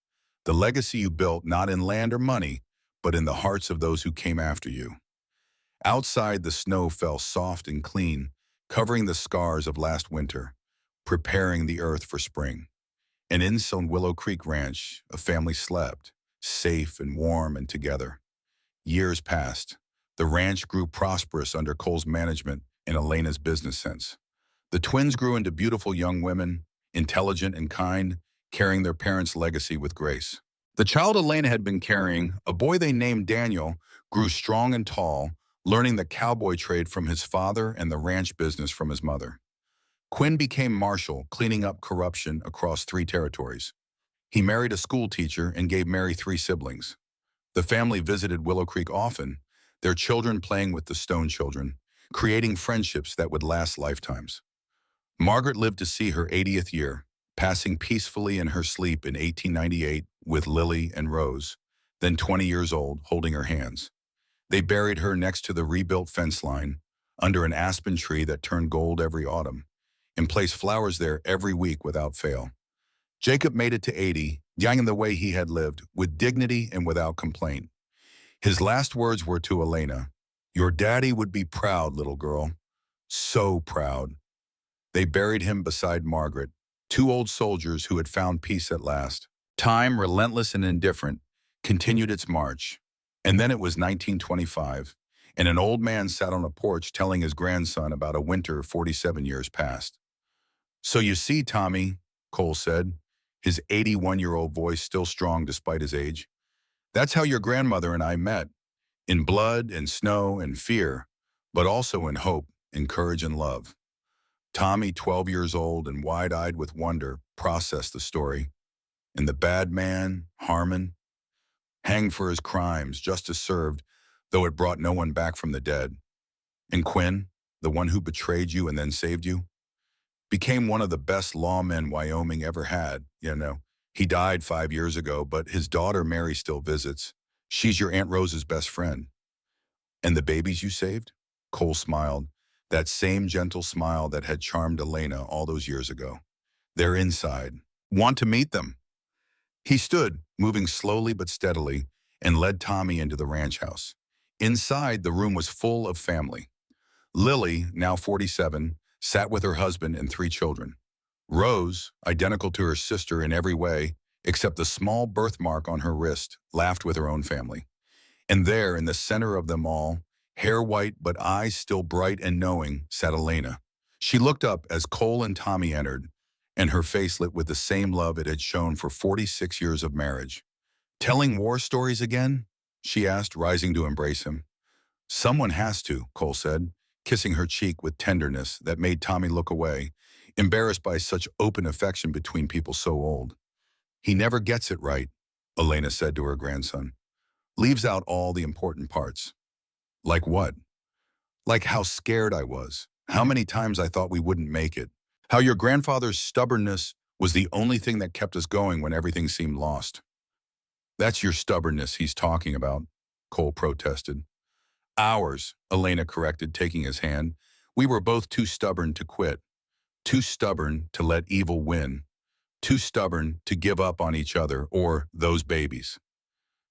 the legacy you built not in land or money, but in the hearts of those who came after you. Outside, the snow fell soft and clean, covering the scars of last winter, preparing the earth for spring. And in Willow Creek Ranch, a family slept, safe and warm and together. Years passed. The ranch grew prosperous under Cole's management and Elena's business sense. The twins grew into beautiful young women, intelligent and kind, carrying their parents' legacy with grace. The child Elena had been carrying, a boy they named Daniel, grew strong and tall, learning the cowboy trade from his father and the ranch business from his mother. Quinn became marshal, cleaning up corruption across 3 territories. He married a school teacher and gave Mary 3 siblings. The family visited Willow Creek often, their children playing with the Stone children, creating friendships that would last lifetimes. Margaret lived to see her 80th year, passing peacefully in her sleep in 1898 with Lily and Rose, then 20 years old, holding her hands. They buried her next to the rebuilt fence line, under an aspen tree that turned gold every autumn, and placed flowers there every week without fail. Jacob made it to 80, young in the way he had lived, with dignity and without complaint. His last words were to Elena, "Your daddy would be proud, little girl. So proud." They buried him beside Margaret, 2 old soldiers who had found peace at last. Time, relentless and indifferent, continued its march. And then it was 1925, and an old man sat on a porch telling his grandson about a winter 47 years past. "So you see, Tommy," Cole said, his 81-year-old voice still strong despite his age, "that's how your grandmother and I met, in blood and snow and fear, but also in hope and courage and love." Tommy, 12 years old and wide-eyed with wonder, processed the story. And the bad man, Harmon, hanged for his crimes, justice served, though it brought no one back from the dead. And Quinn, the one who betrayed you and then saved you, became one of the best lawmen Wyoming ever had. He died 5 years ago, but his daughter Mary still visits. She's your Aunt Rose's best friend. And the babies you saved? Cole smiled, that same gentle smile that had charmed Elena all those years ago. They're inside. Want to meet them? He stood, moving slowly but steadily, and led Tommy into the ranch house. Inside, the room was full of family. Lily, now 47, sat with her husband and 3 children. Rose, identical to her sister in every way, except the small birthmark on her wrist, laughed with her own family. And there, in the center of them all, hair white but eyes still bright and knowing, sat Elena. She looked up as Cole and Tommy entered, and her face lit with the same love it had shown for 46 years of marriage. "Telling war stories again?" she asked, rising to embrace him. "Someone has to," Cole said, kissing her cheek with tenderness that made Tommy look away, embarrassed by such open affection between people so old. "He never gets it right," Elena said to her grandson. "Leaves out all the important parts." "Like what?" "Like how scared I was, how many times I thought we wouldn't make it, how your grandfather's stubbornness was the only thing that kept us going when everything seemed lost." "That's your stubbornness he's talking about," Cole protested. "Ours," Elena corrected, taking his hand. "We were both too stubborn to quit, too stubborn to let evil win, too stubborn to give up on each other or those babies."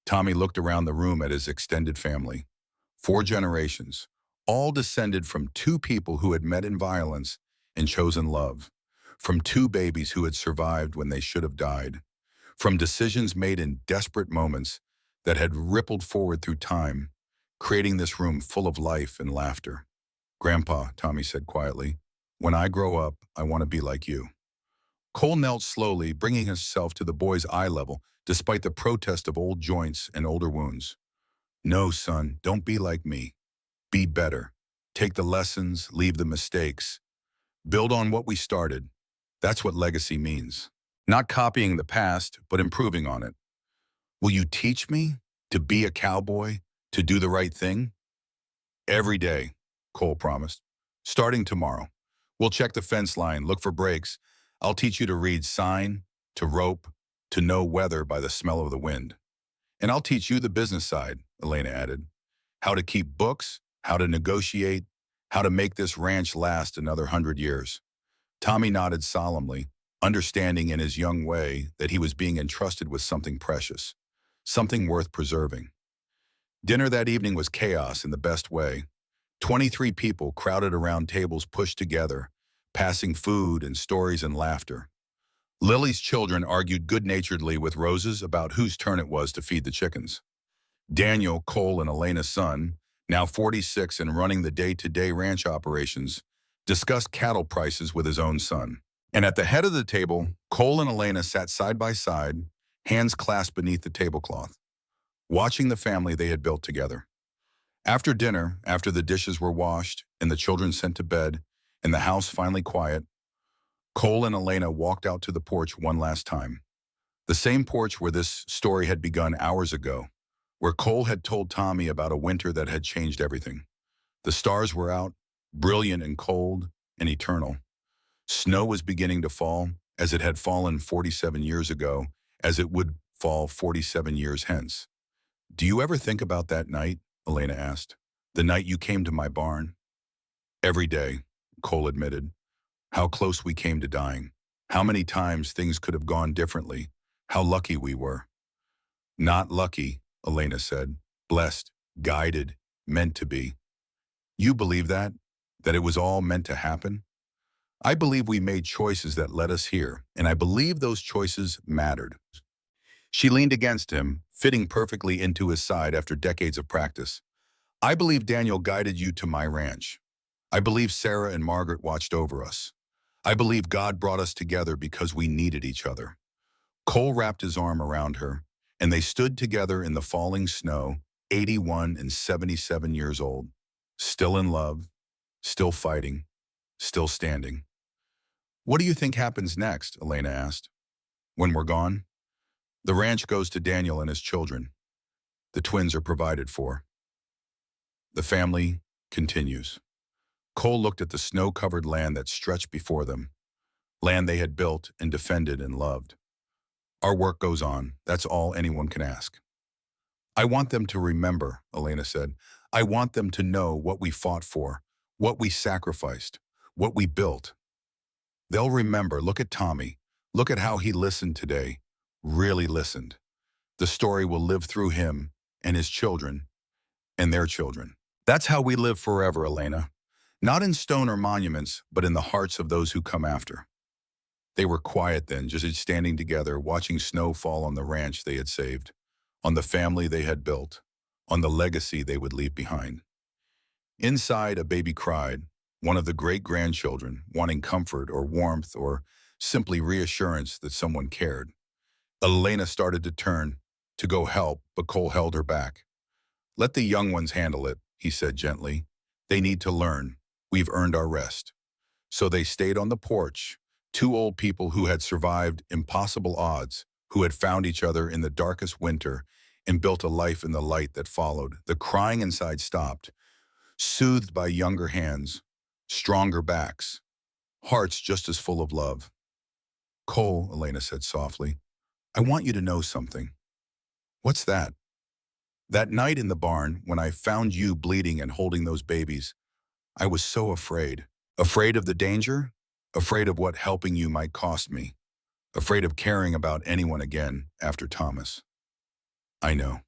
Tommy looked around the room at his extended family. 4 generations, all descended from 2 people who had met in violence and chosen love, from 2 babies who had survived when they should have died, from decisions made in desperate moments that had rippled forward through time, creating this room full of life and laughter. "Grandpa," Tommy said quietly, "when I grow up, I want to be like you." Cole knelt slowly, bringing himself to the boy's eye level, despite the protest of old joints and older wounds. "No, son, don't be like me. Be better." Take the lessons, leave the mistakes. Build on what we started. That's what legacy means. Not copying the past, but improving on it. Will you teach me to be a cowboy, to do the right thing? Every day, Cole promised. Starting tomorrow. We'll check the fence line, look for breaks. I'll teach you to read sign, to rope, to know weather by the smell of the wind. And I'll teach you the business side, Elena added. How to keep books, how to negotiate, how to make this ranch last another 100 years. Tommy nodded solemnly, understanding in his young way that he was being entrusted with something precious, something worth preserving. Dinner that evening was chaos in the best way. 23 people crowded around tables pushed together, passing food and stories and laughter. Lily's children argued good-naturedly with Rose's about whose turn it was to feed the chickens. Daniel, Cole, and Elena's son, now 46 and running the day-to-day ranch operations, discussed cattle prices with his own son. And at the head of the table, Cole and Elena sat side by side, hands clasped beneath the tablecloth, watching the family they had built together. After dinner, after the dishes were washed and the children sent to bed and the house finally quiet, Cole and Elena walked out to the porch one last time. The same porch where this story had begun hours ago, where Cole had told Tommy about a winter that had changed everything. The stars were out, brilliant and cold and eternal. Snow was beginning to fall, as it had fallen 47 years ago, as it would fall 47 years hence. "Do you ever think about that night?" Elena asked. "The night you came to my barn?" "Every day," Cole admitted. "How close we came to dying. How many times things could have gone differently. How lucky we were." "Not lucky," Elena said. "Blessed, guided, meant to be." "You believe that? That it was all meant to happen?" "I believe we made choices that led us here, and I believe those choices mattered." She leaned against him, fitting perfectly into his side after decades of practice. "I believe Daniel guided you to my ranch. I believe Sarah and Margaret watched over us. I believe God brought us together because we needed each other." Cole wrapped his arm around her, and they stood together in the falling snow, 81 and 77 years old, still in love, still fighting, still standing. "What do you think happens next?" Elena asked. "When we're gone?" "The ranch goes to Daniel and his children. The twins are provided for. The family continues." Cole looked at the snow-covered land that stretched before them, land they had built and defended and loved. "Our work goes on. That's all anyone can ask." "I want them to remember," Elena said. "I want them to know what we fought for, what we sacrificed, what we built. They'll remember. Look at Tommy. Look at how he listened today. Really listened. The story will live through him and his children and their children. That's how we live forever, Elena. Not in stone or monuments, but in the hearts of those who come after." They were quiet then, just standing together, watching snow fall on the ranch they had saved, on the family they had built, on the legacy they would leave behind. Inside, a baby cried, one of the great-grandchildren, wanting comfort or warmth or simply reassurance that someone cared. Elena started to turn, to go help, but Cole held her back. "Let the young ones handle it," he said gently. "They need to learn. We've earned our rest." So they stayed on the porch, two old people who had survived impossible odds, who had found each other in the darkest winter and built a life in the light that followed. The crying inside stopped, soothed by younger hands, stronger backs, hearts just as full of love. "Cole," Elena said softly, "I want you to know something." "What's that?" "That night in the barn, when I found you bleeding and holding those babies, I was so afraid. Afraid of the danger, afraid of what helping you might cost me, afraid of caring about anyone again after Thomas." "I know,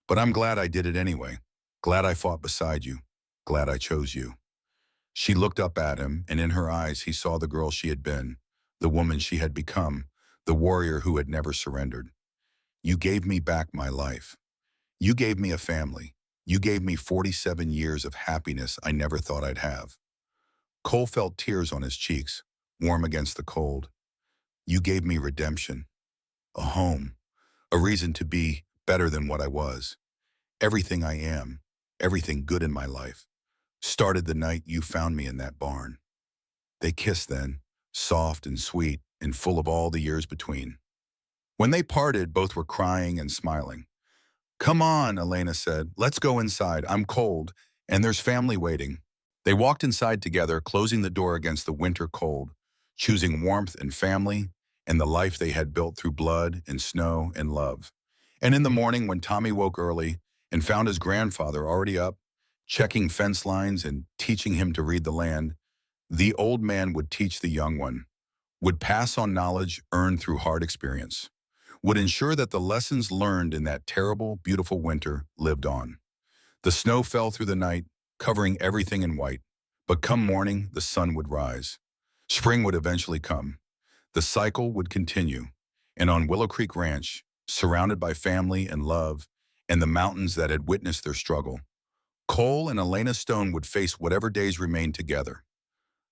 but I'm glad I did it anyway. Glad I fought beside you. Glad I chose you." She looked up at him, and in her eyes he saw the girl she had been, the woman she had become, the warrior who had never surrendered. "You gave me back my life. You gave me a family. You gave me 47 years of happiness I never thought I'd have." Cole felt tears on his cheeks, warm against the cold. "You gave me redemption, a home, a reason to be better than what I was. Everything I am, everything good in my life. Started the night you found me in that barn. They kissed then, soft and sweet and full of all the years between. When they parted, both were crying and smiling. Come on, Elena said. Let's go inside. I'm cold, and there's family waiting. They walked inside together, closing the door against the winter cold, choosing warmth and family and the life they had built through blood and snow and love. And in the morning, when Tommy woke early and found his grandfather already up, checking fence lines and teaching him to read the land, the old man would teach the young one, would pass on knowledge earned through hard experience, would ensure that the lessons learned in that terrible, beautiful winter lived on. The snow fell through the night, covering everything in white. But come morning, the sun would rise. Spring would eventually come. The cycle would continue. And on Willow Creek Ranch, surrounded by family and love, and the mountains that had witnessed their struggle, Cole and Elena Stone would face whatever days remained together.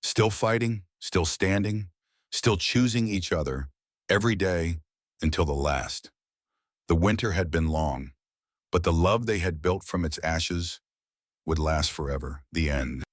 Still fighting, still standing, still choosing each other, every day until the last. The winter had been long, but the love they had built from its ashes would last forever. The end.